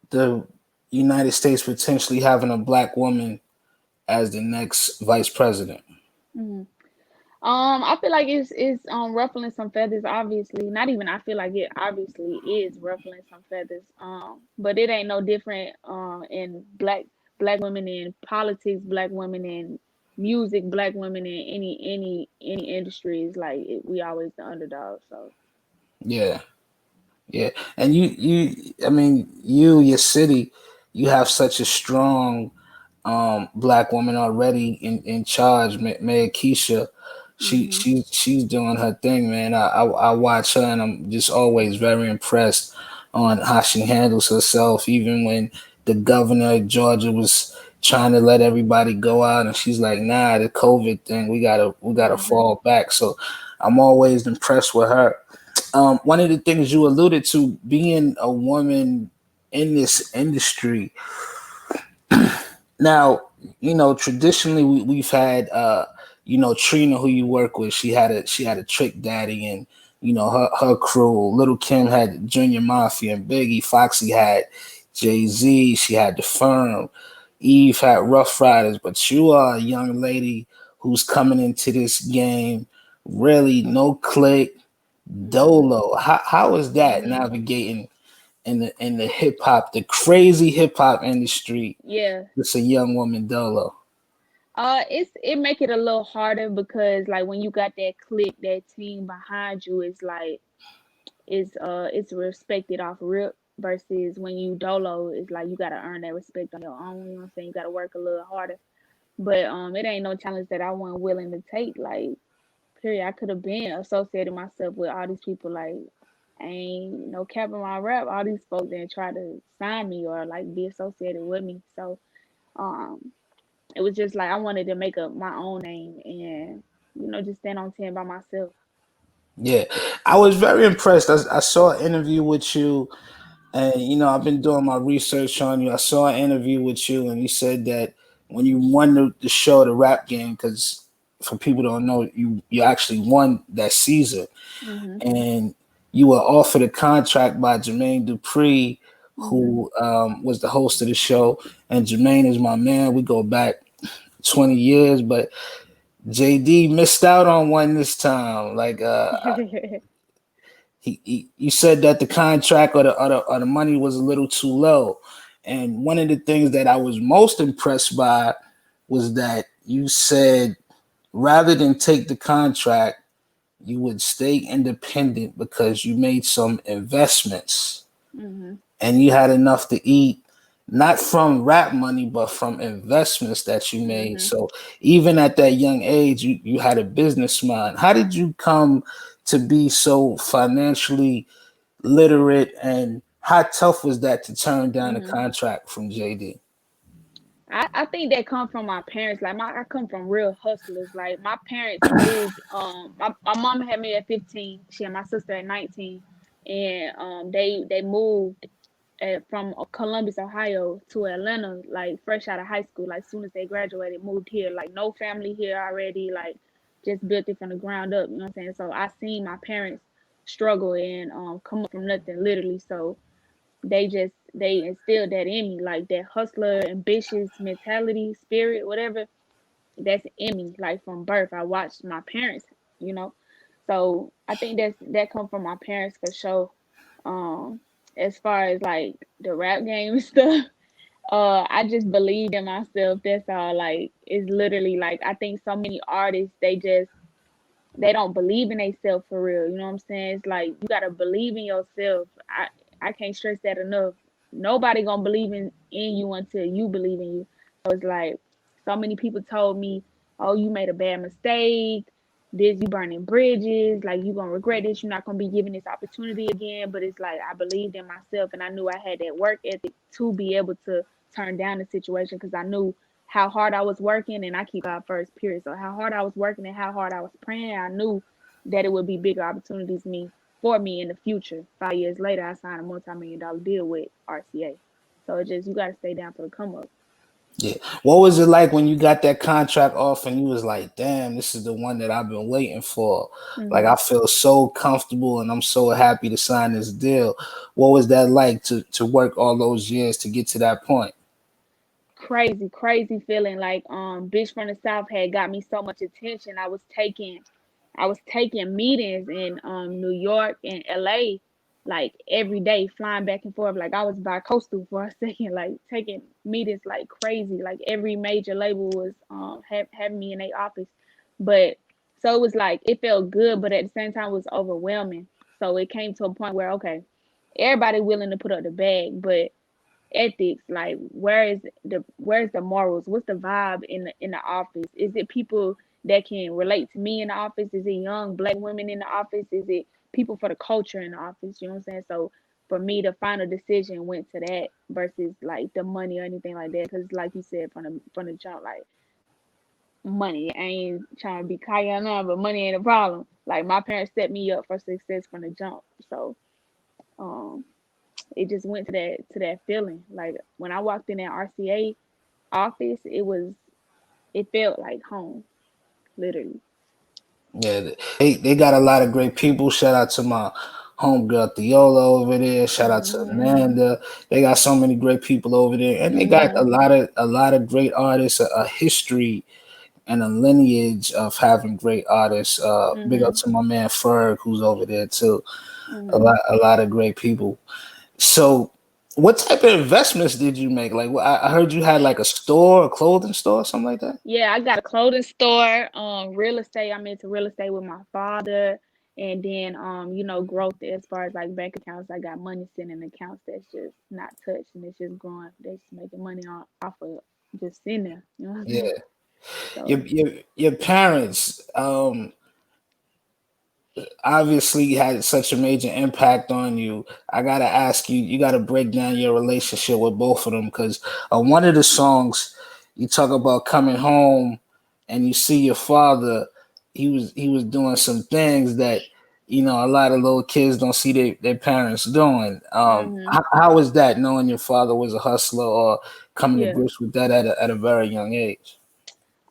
the United States potentially having a black woman as the next vice president? hmm I feel like it's ruffling some feathers. Obviously, not even. I feel like it obviously is ruffling some feathers. But it ain't no different. In black women in politics, black women in music, black women in any industry is like we always the underdog. So. Yeah. Yeah. And I mean, your city, you have such a strong black woman already in charge, Mayor Keisha. Mhm. She's doing her thing, man. I watch her and I'm just always very impressed on how she handles herself, even when the governor of Georgia was trying to let everybody go out and she's like, nah, the COVID thing, we gotta Mhm. fall back. So I'm always impressed with her. One of the things you alluded to, being a woman in this industry. Now, traditionally we've had Trina, who you work with, she had a Trick Daddy, and her crew. Little Kim had Junior Mafia and Biggie. Foxy had Jay-Z. She had The Firm. Eve had Rough Riders. But you are a young lady who's coming into this game, really no click, Mhm. dolo. How is that Mhm. navigating in the hip hop, the crazy hip hop industry? Yeah. It's a young woman dolo. It make it a little harder because like when you got that clique, that team behind you, it's like it's respected off rip versus when you dolo, it's like you gotta earn that respect on your own. You know what I'm saying? You gotta work a little harder. But it ain't no challenge that I wasn't willing to take. Like period, I could have been associated myself with all these people. Like ain't no cap in my rap. All these folks didn't try to sign me or like be associated with me. So um it was just like I wanted to make up my own name and just stand on 10 by myself. Yeah, I was very impressed. I saw an interview with you, and I've been doing my research on you. I saw an interview with you, and you said that when you won the show, the rap game, because for people who don't know, you actually won that season, Mhm. and you were offered a contract by Jermaine Dupri, Mhm. who was the host of the show. And Jermaine is my man. We go back 20 years, but JD missed out on one this time. Like you said that the contract or the money was a little too low, and one of the things that I was most impressed by was that you said rather than take the contract, you would stay independent because you made some investments Mhm. and you had enough to eat, not from rap money, but from investments that you made. Mhm. So even at that young age, you had a business mind. How did you come to be so financially literate, and how tough was that to turn down a Mhm. contract from JD? I think that come from my parents. Like I come from real hustlers. Like my parents moved. My mom had me at 15. She had my sister at 19, and they moved from Columbus, Ohio to Atlanta, like fresh out of high school. Like soon as they graduated, moved here. Like no family here already. Like just built it from the ground up. You know what I'm saying? So I seen my parents struggle and come up from nothing, literally. So they instilled that in me, like that hustler, ambitious mentality, spirit, whatever. That's in me, like from birth. I watched my parents, you know. So I think that come from my parents for sure. Um, as far as like the rap game and stuff, I just believed in myself. That's all. Like it's literally like I think so many artists they don't believe in themselves for real. You know what I'm saying? It's like you gotta believe in yourself. I can't stress that enough. Nobody gonna believe in you until you believe in you. So it's like so many people told me, "Oh, you made a bad mistake. This you burning bridges. Like you gonna regret this. You're not gonna be given this opportunity again." But it's like I believed in myself, and I knew I had that work ethic to be able to turn down the situation because I knew how hard I was working, and I keep God first, period. So how hard I was working and how hard I was praying, I knew that it would be bigger opportunities for me in the future. 5 years later, I signed a multi-million-dollar deal with RCA. So it's just you got to stay down for the come up. Yeah. What was it like when you got that contract off and you was like, damn, this is the one that I've been waiting for? Like, Hmm. I feel so comfortable and I'm so happy to sign this deal. What was that like to work all those years to get to that point? Crazy feeling. Like bitch from the South had got me so much attention. I was taking meetings in New York and LA like every day, flying back and forth. Like I was bi-coastal for a second, like taking meetings like crazy. Like every major label was having me in their office. But so it was like it felt good, but at the same time it was overwhelming. So it came to a point where okay, everybody willing to put up the bag, but ethics, like where's the morals, what's the vibe in the office? Is it people that can relate to me in the office? Is it young black women in the office? Is it people for the culture in the office? You know what I'm saying? So for me, the final decision went to that versus like the money or anything like that, because like you said from the jump, like money, I ain't trying to be kaya now, but money ain't a problem. Like my parents set me up for success from the jump. So um it just went to that feeling. Like when I walked in that RCA office, it felt like home, literally. Yeah, they got a lot of great people. Shout out to my homegirl Theola over there. Shout out to Mhm. Amanda. They got so many great people over there, and they got Mhm. a lot of great artists, a history and a lineage of having great artists. Big up Mhm. to my man Ferg, who's over there too. Mhm. A lot of great people. So, what type of investments did you make? Like, I heard you had like a store, a clothing store, something like that. Yeah, I got a clothing store, real estate. I'm into real estate with my father, and then growth as far as like bank accounts. I got money sitting in accounts that's just not touched and it's just growing. They're just making money off of just sitting there. You know what I'm saying? Yeah, So your parents. Obviously had such a major impact on you. I gotta ask you, you gotta break down your relationship with both of them because one of the songs you talk about coming home and you see your father. He was doing some things that a lot of little kids don't see their parents doing. mhm. How was that knowing your father was a hustler or coming to Yeah. grips with that at a very young age?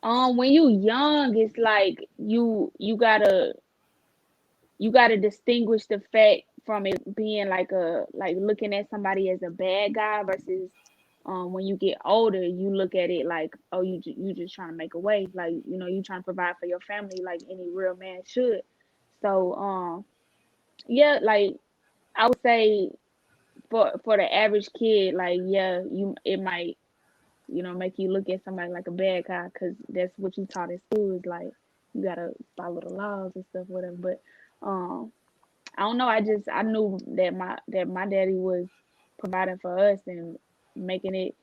When you young, it's like you gotta distinguish the fact from it being like looking at somebody as a bad guy versus when you get older you look at it like, oh, you just trying to make a way, like you trying to provide for your family like any real man should. So yeah, like I would say for the average kid, like yeah, you it might make you look at somebody like a bad guy because that's what you taught in school, is like you gotta follow the laws and stuff, whatever. But um I don't know. I knew that my daddy was providing for us and making it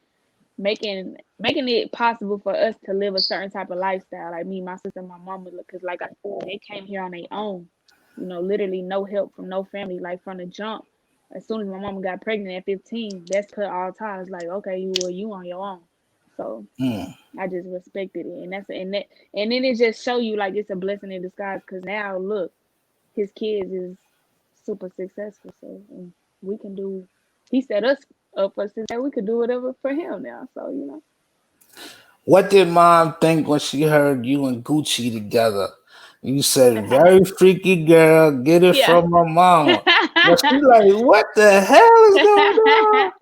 making it possible for us to live a certain type of lifestyle. Like me, my sister, and my mama, because like I said, they came here on their own. Literally no help from no family. Like from the jump, as soon as my mama got pregnant at 15, that's cut all ties. Like okay, you on your own. So Mm. I just respected it, and and then it just show you like it's a blessing in disguise. Cause now look, his kids is super successful. So we can do. He set us up for success. We could do whatever for him now. So What did mom think when she heard you and Gucci together? You said, very freaky girl, get it yeah. from my mama. But she like, what the hell is going on?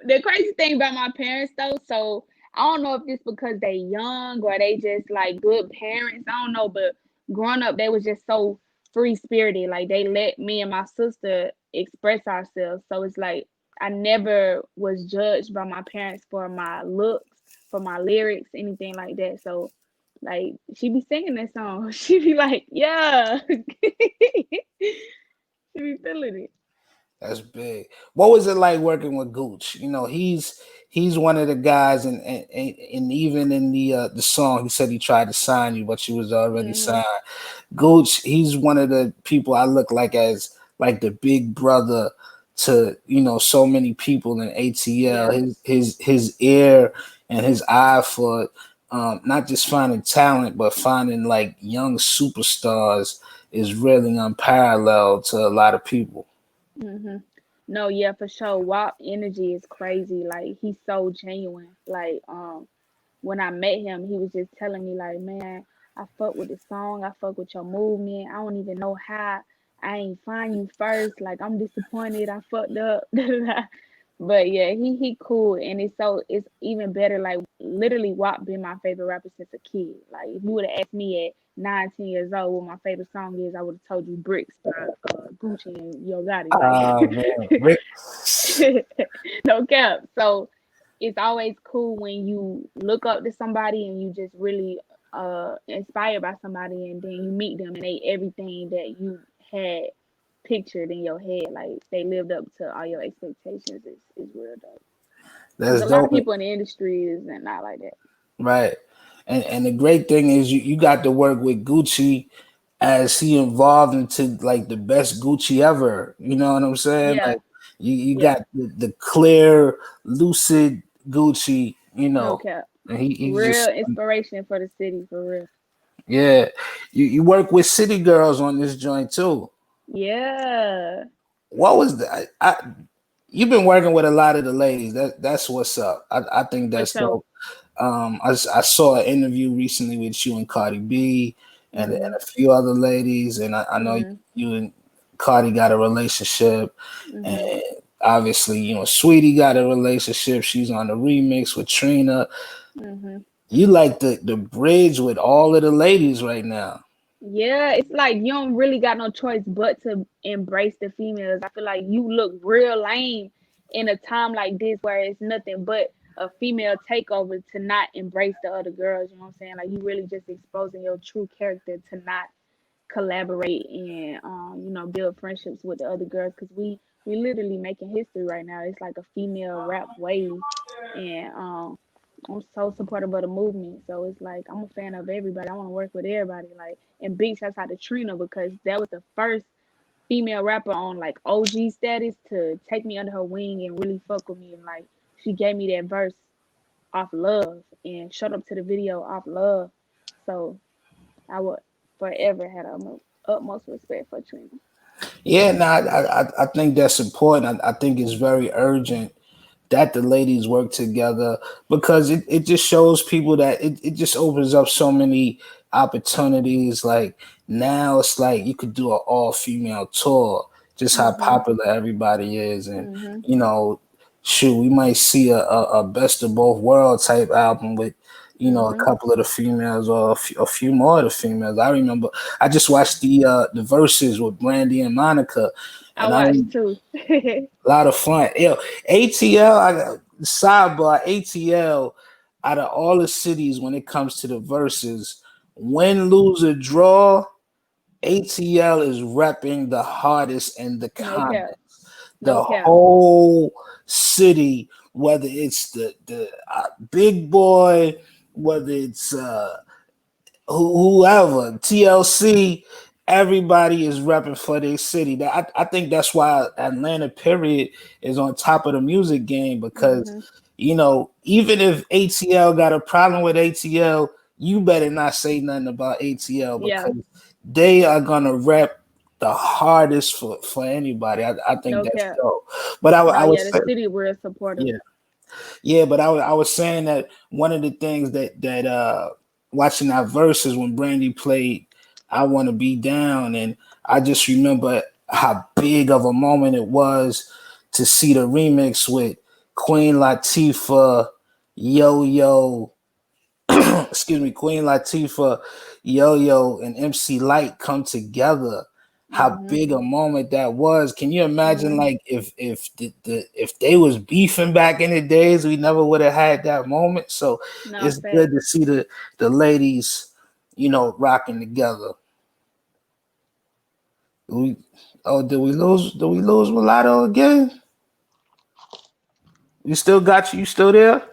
The crazy thing about my parents though, so I don't know if it's because they young or they just like good parents. I don't know, but growing up they was just so free spirited. Like they let me and my sister express ourselves. So it's like I never was judged by my parents for my looks, for my lyrics, anything like that. So like she be singing that song. She be like, yeah. She be feeling it. That's big. What was it like working with Gooch? He's one of the guys, and even in the song, he said he tried to sign you, but you was already Hmm. signed. Gooch, he's one of the people I look like as like the big brother to so many people in ATL. Yeah. His ear and his eye for not just finding talent but finding like young superstars is really unparalleled to a lot of people. Hmm. No, yeah, for sure. WAP energy is crazy. Like he's so genuine. Like when I met him, he was just telling me like, man, I fuck with the song, I fuck with your movement. I don't even know how I ain't find you first. Like I'm disappointed. I fucked up. But yeah, he cool, and it's even better. Like literally, WAP been my favorite rapper since a kid. Like if you would have asked me at 9, 10 years old what my favorite song is, I would have told you Bricks by Gucci and Yo Gotti. Ah man, Rick. No cap. So it's always cool when you look up to somebody and you just really inspired by somebody, and then you meet them and they everything that you had pictured in your head. Like they lived up to all your expectations. Is real dope. Because That's a lot of dope. people in the industry is not like that. Right. And the great thing is you got to work with Gucci as he evolved into like the best Gucci ever. You know what I'm saying? Yeah, Like you yeah, got the clear, lucid Gucci, no cap. and he Real just inspiration for the city, for real. yeah. You work with City Girls on this joint too. Yeah, What was that? You've been working with a lot of the ladies. That's what's up. I think for that's sure. dope. I saw an interview recently with you and Cardi B and Mhm, a few other ladies, and I know mhm, you and Cardi got a relationship, and mhm, obviously Sweetie got a relationship. She's on the remix with Trina. mhm. You like the bridge with all of the ladies right now. Yeah, it's like you don't really got no choice but to embrace the females. I feel like you look real lame in a time like this where it's nothing but a female takeover to not embrace the other girls. You know what I'm saying? Like you really just exposing your true character to not collaborate and build friendships with the other girls, because we literally making history right now. It's like a female rap wave, and I'm so supportive of the movement. So it's like I'm a fan of everybody. I want to work with everybody. Like, and big shouts out to Trina, because that was the first female rapper on like OG status to take me under her wing and really fuck with me. And like she gave me that verse off love and showed up to the video off love. So I would forever had utmost respect for Trina. Yeah, no, I think that's important. I think it's very urgent that the ladies work together because it just shows people that it just opens up so many opportunities. Like now it's like you could do an all female tour, just how Mhm. popular everybody is. And Mhm. you know, shoot, we might see a best of both worlds type album with a Mhm. couple of the females or a few more of the females. I remember I just watched the verses with Brandy and Monica, I and watched too. a lot of fun. Yo, ATL, I got sidebar ATL out of all the cities when it comes to the verses, win, lose, or draw, ATL is repping the hardest in the No cap. comments. No The cap. whole city, whether it's the big boy, whether it's whoever TLC, everybody is repping for their city. That I think that's why Atlanta period is on top of the music game because Mhm. even if ATL got a problem with ATL, you better not say nothing about ATL Yeah. because they are gonna rep the hardest for anybody. I think No that's cap. dope. But No, I would yeah, the say city real supportive. yeah. Yeah, but I was saying that one of the things that watching that verses when Brandy played I Want to Be Down, and I just remember how big of a moment it was to see the remix with Queen Latifah, Yo Yo, excuse me, Queen Latifah, Yo Yo, and MC Light come together. How Mhm. big a moment that was! Can you imagine, Mhm. like, if they was beefing back in the days, we never would have had that moment. So No it's good facts. to see the ladies, rocking together. We, oh, did we lose? Did we lose Mulatto again? You still got you? You still there?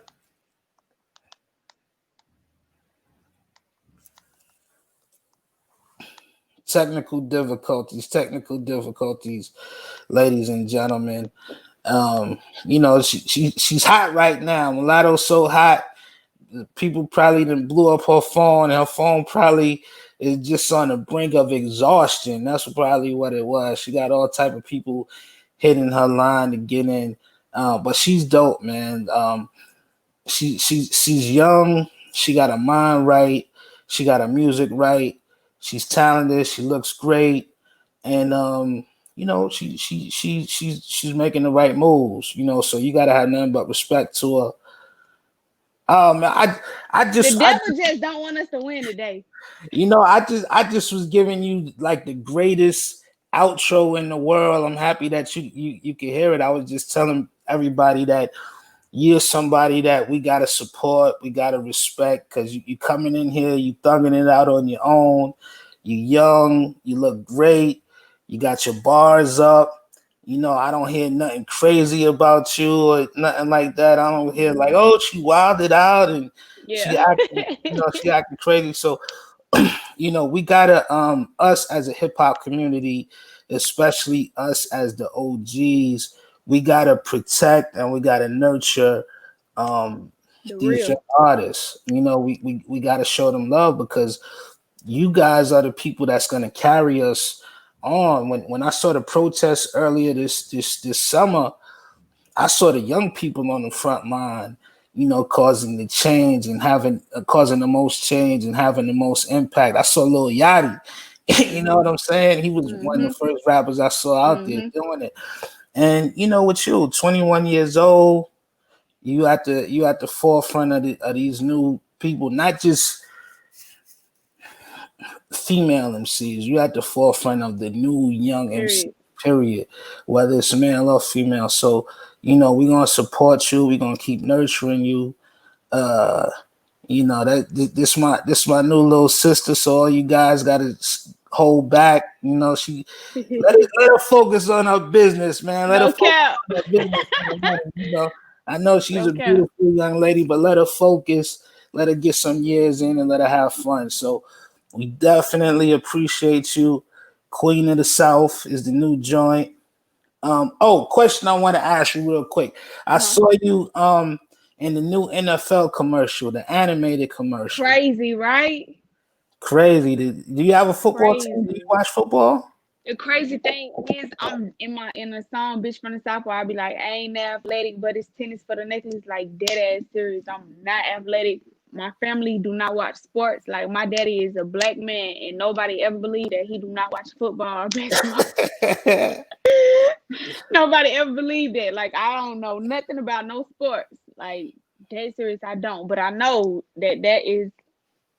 Technical difficulties, ladies and gentlemen. She's hot right now. Mulatto's so hot, people probably done blew up her phone, and her phone probably is just on the brink of exhaustion. That's probably what it was. She got all type of people hitting her line to get in. But she's dope, man. She's young. She got her mind right. She got her music right. She's talented. She looks great, and she's making the right moves. So you gotta have nothing but respect to her. Man, The devil just don't want us to win today. I just was giving you like the greatest outro in the world. I'm happy that you can hear it. I was just telling everybody that you're somebody that we gotta support, we gotta respect, because you coming in here, you thugging it out on your own. You young, you look great, you got your bars up. I don't hear nothing crazy about you or nothing like that. I don't hear like, oh, she wilded out and she Yeah. acting, she acting crazy. So we gotta us as a hip hop community, especially us as the OGs, we gotta protect and we gotta nurture The these young real. artists. We gotta show them love because you guys are the people that's gonna carry us on. When I saw the protests earlier this summer, I saw the young people on the front line, causing the change and causing the most change and having the most impact. I saw Lil Yachty, you know what I'm saying? He was one of the first rappers I saw out there doing it. And with you, 21 years old, you at the forefront of these new people, not just female MCs. You at the forefront of the new young MC. Period. Period. Whether it's male or female. So we're gonna support you. We're gonna keep nurturing you. That this my new little sister. So all you guys gotta hold back. She let her focus on her business, man. Let her No focus cap. on her business. I know she's No a cap. beautiful young lady, but let her focus. Let her get some years in and let her have fun. So we definitely appreciate you. Queen of the South is the new joint. Question I want to ask you real quick. I saw you in the new NFL commercial, the animated commercial. Crazy, right? Crazy. Do you have a football team? Do you Crazy. watch football? The crazy thing is, I'm in the song "Bitch from the South" where I be like, I ain't that athletic, but it's tennis for the next. It's like dead ass serious. I'm not athletic. My family do not watch sports. Like my daddy is a black man, and nobody ever believed that he do not watch football or basketball. Nobody ever believed that. Like I don't know nothing about no sports. Like dead serious, I don't. But I know that is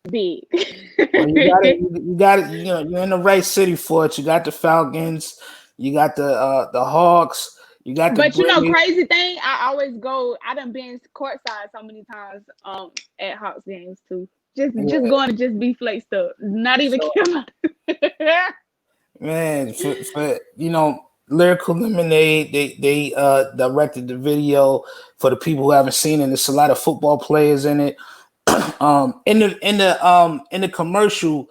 big. Well, you got it. You're in the right city for it. You got the Falcons. You got the Hawks. You got the But Braves. crazy thing, I always go. I done been courtside so many times at Hawks games too. Just Yeah. going to just be flexed up, not even So, care about. man, for Lyrical Lemonade, they directed the video for the people who haven't seen it. There's a lot of football players in it. In the commercial,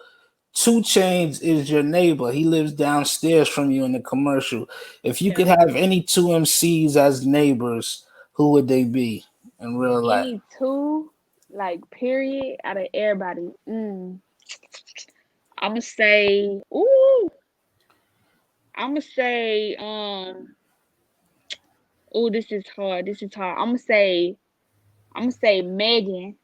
2 Chains is your neighbor. He lives downstairs from you in the commercial. If you Yeah. could have any 2 MCs as neighbors, who would they be in real life? Any two, like period, out of everybody. I'ma say, ooh, I'ma say, ooh, this is hard. This is hard. I'ma say Megan.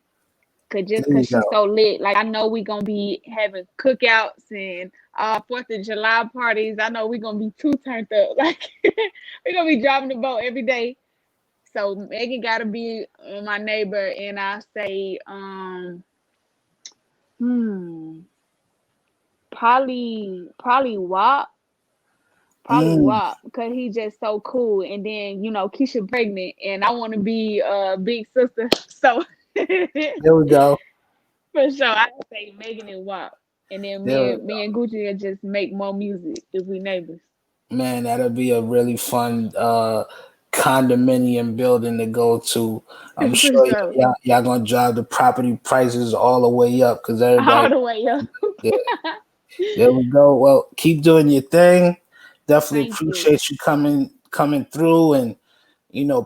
Just There you cause go. she's so lit. Like I know we gonna be having cookouts and 4th of July parties. I know we gonna be too turned up. Like we gonna be driving the boat every day. So Megan gotta be my neighbor, and I say hmm probably Mm, WAP, because he just so cool. And then Keisha pregnant, and I want to be a big sister. So there we go. for sure, I say Megan and WAP, and then There me we and me and Gucci will just make more music if we neighbors. Man, that'll be a really fun condominium building to go to. I'm For sure sure, y'all gonna drive the property prices all the way up because all everybody. the way up. Yeah, there we go. Well, keep doing your thing. Definitely Thank you. appreciate you coming through and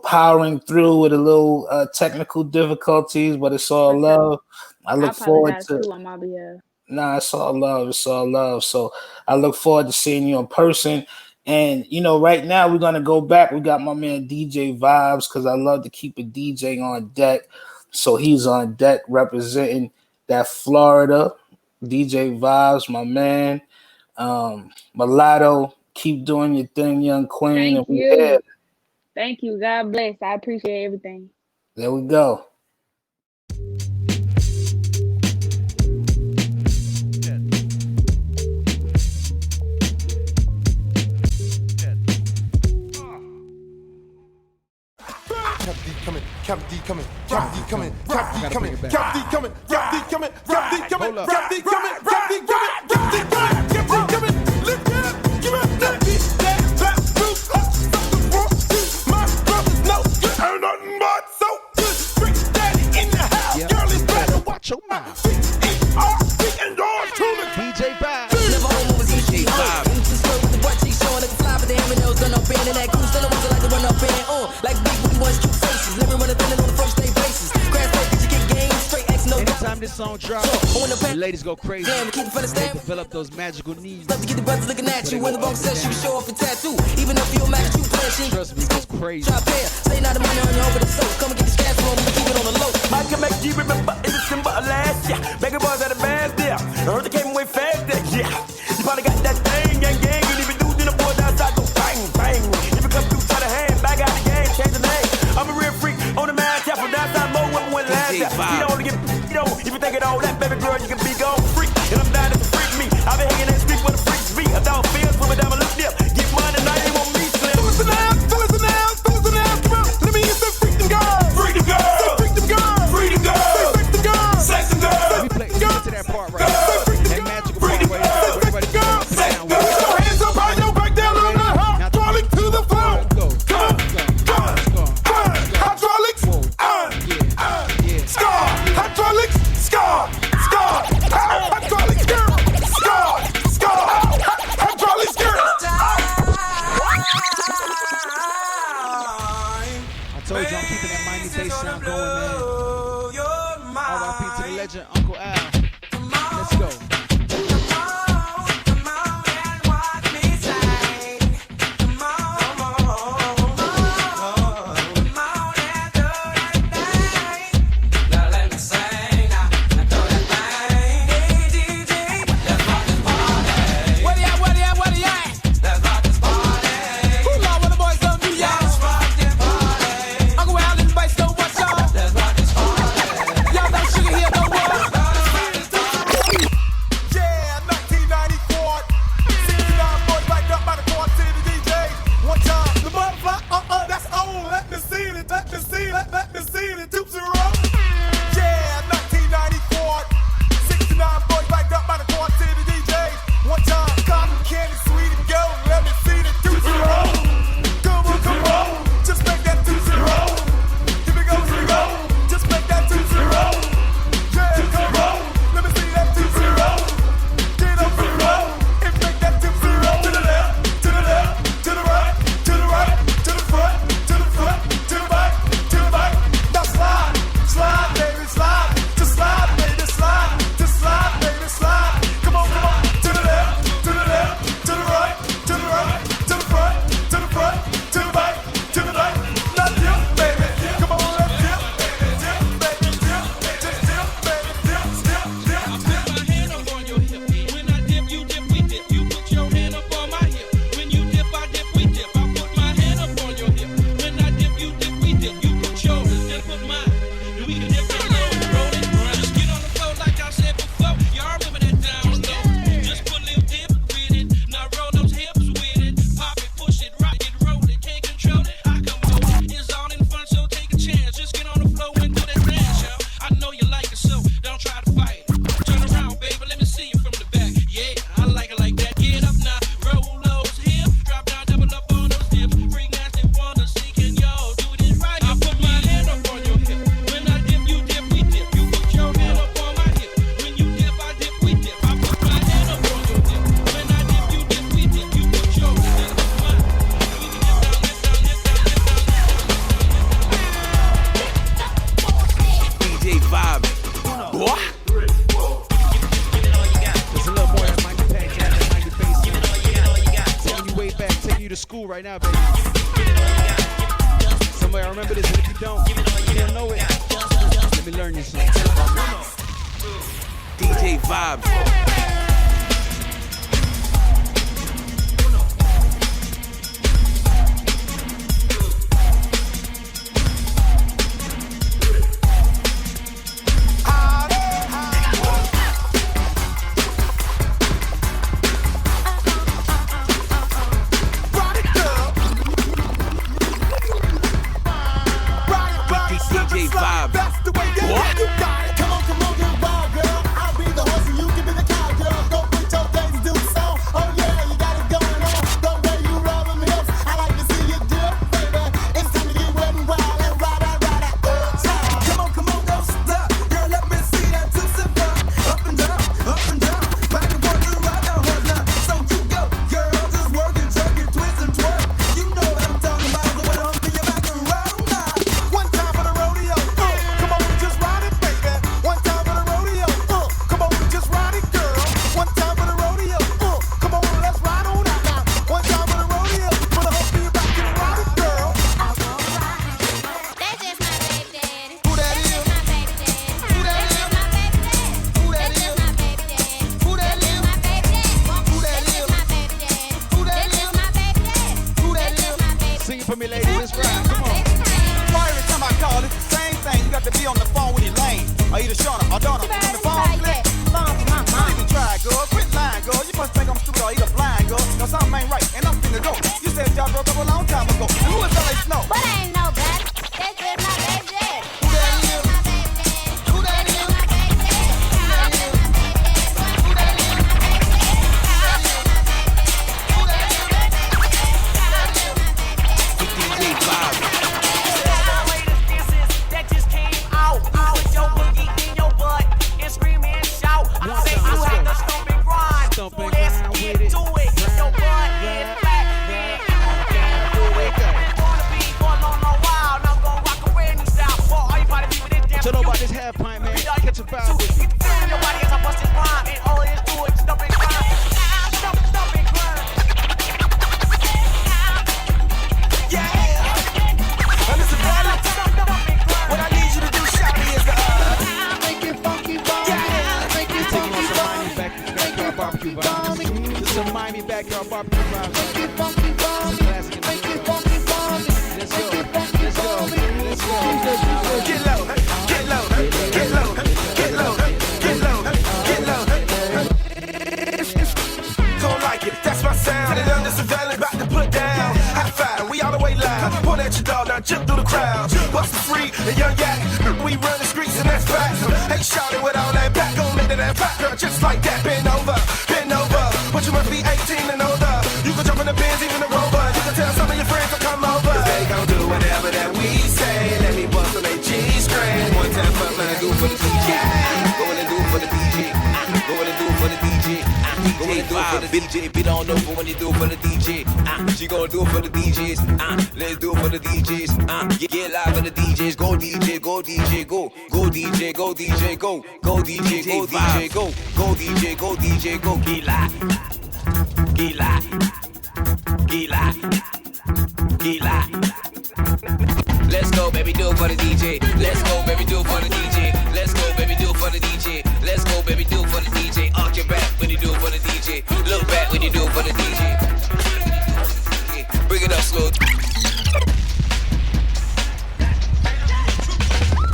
powering through with a little technical difficulties, but it's all For sure. love. I I look forward apologize to. too on my behalf. Nah, it's all love. It's all love. So I look forward to seeing you in person. And right now we're gonna go back. We got my man DJ Vibes because I love to keep a DJ on deck. So he's on deck representing that Florida. DJ Vibes, my man. Mulatto, keep doing your thing, young queen. Thank And we here. you. Thank you. God bless. I appreciate everything. There we go. Cap D coming, Cap D coming, Cap D coming, Cap D coming, Cap D coming, Cap D coming, Cap D coming, Cap D coming, Cap D coming, Cap D coming, Cap D coming. Lift it up, give it that beat, that clap, roof up, the front. My brothers know you ain't nothing but so good. Freak daddy in the house, girl is better watch your mouth. B-E-R-B and yours truly. DJ Vibes. Never home was DJ Vibes. Just slow with the butt cheeks showing like a fly, but the hammer nails done up in and that cool still the ones that like to run up in like big booty ones, cute faces. Never run a thing on the first day basis. Grass fed, you get game straight X no. Anytime this song drops, the ladies go crazy. They develop those magical needs. Love to get the brothers looking at you when the wrong says you show off a tattoo. Even if you match you flashing. Trust me, it's crazy. Try pair, say not the money on you over the soap. Come and get this cash from me, keep it on the low. I can make you remember in December of last year. Mega boys had a bad deal. I heard they came away fast that year. You probably got that thing, gang, gang. And if you do, then the boys outside go bang, bang. If you come through, try to hand, back out the game, change the name. I'm a real freak on the man, tap from downside, more women went last year. You don't get, if you think it all that, baby girl, you can be gone freak. And I'm down to freak me. I've been hanging in the street where the freaks be. A dog feels, swimming down my lip dip. Get money, now you want me slim. Fellas in the house, fellas in the house, fellas in the house, come on. Let me hear some freak them girls. Freak them girls. Say freak them girls. Freak them girls. Say freak them girls. Sex them girls. We play to that part right now. That magical part where everybody goes down. Put your hands up high, your back down on the hydraulic to the floor. Come on, hydraulics, scar, hydraulics, scar, hydraulics, girl, scar, hydraulics, girl. I told you I'm keeping that Miami bass sound going, man. R.I.P. to the legend, Uncle Al. Let's go. don't, you don't know it. Let me learn this shit. DJ Vibes. DJ, we don't know for when you do it for the DJ. She gonna do it for the DJs. Let's do it for the DJs. Get live for the DJs. Go DJ, go DJ, go. Go DJ, go DJ, go. Go DJ, go DJ, go. Go DJ, go DJ, go. Get live. Get live. Get live. Get live. Let's go, baby, do it for the DJ. Let's go, baby, do it for the DJ. Let's go, baby, do it for the DJ. Let's go, baby, do it for the DJ. Arch your back when you do it for the DJ. Look back when you do it for the DJ. Bring it up slow.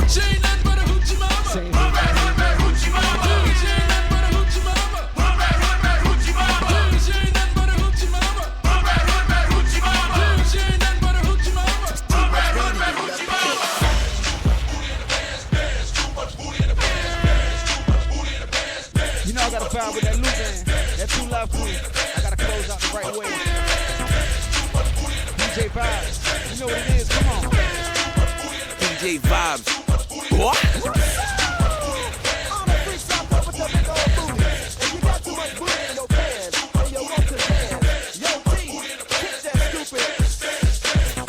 She ain't nothing but a hoochie mama. Hoochie mama. She ain't nothing but a hoochie mama. Hoochie mama. She ain't nothing but a hoochie mama. Hoochie mama. She ain't nothing but a hoochie mama. Hoochie mama. You know I gotta vibe with that loop, man. That Too Loud Queen. I gotta close out the right way. DJ Vibes. You know what it is, come on. DJ Vibes. What?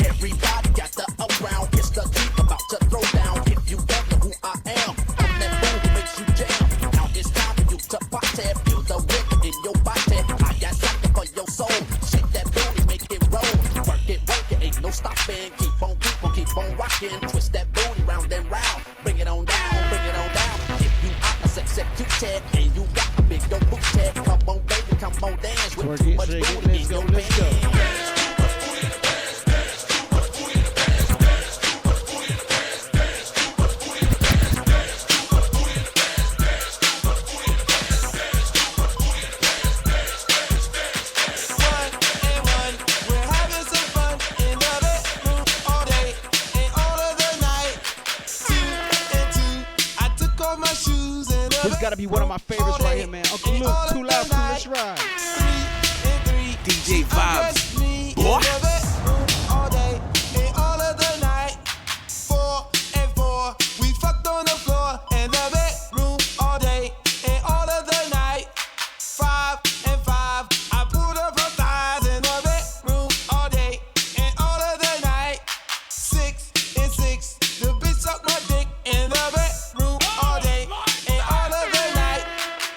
Everybody got the around. It's the deep about to throw down. If you don't know who I am, I'm that fool who makes you jam. Now it's time for you to party. Feel the rhythm in your body. I got something for your soul. Shake that booty, make it roll. Work it, ain't no stopping. Keep on rocking. Twist that. Twerk it, shake it, let's go, let's go. This gotta be one of my favorites right here, man. Uncle Luke, Too Loud Crew, let's ride. DJ Vibes. Boy. All day and all of the night. 4 and 4. We fucked on the floor in the bedroom all day and all of the night. 5 and 5. I pulled up her thighs in the bedroom all day and all of the night. 6 and 6. The bitch sucked my dick in the bedroom all day and all of the night.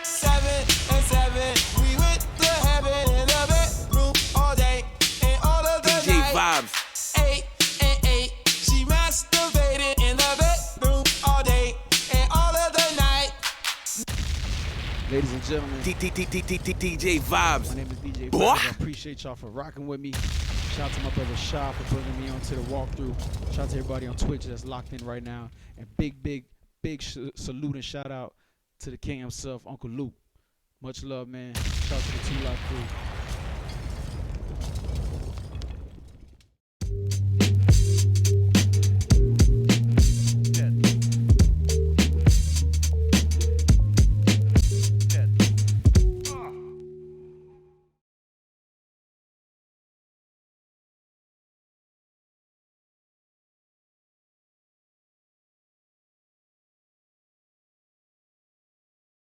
7 and 7. We went to heaven in the bedroom all day and all of the DJ night. Vibes. 8 and 8. She masturbated in the bedroom all day and all of the night. Ladies and gentlemen, DJ Vibes. my name is DJ Boy. Vibes. I appreciate y'all for rocking with me. Shout out to my brother Shaw for bringing me onto the walkthrough. Shout out to everybody on Twitch that's locked in right now. And big salute and shout out to the king himself, Uncle Luke. Much love, man. Shout out to the Too Loud Crew.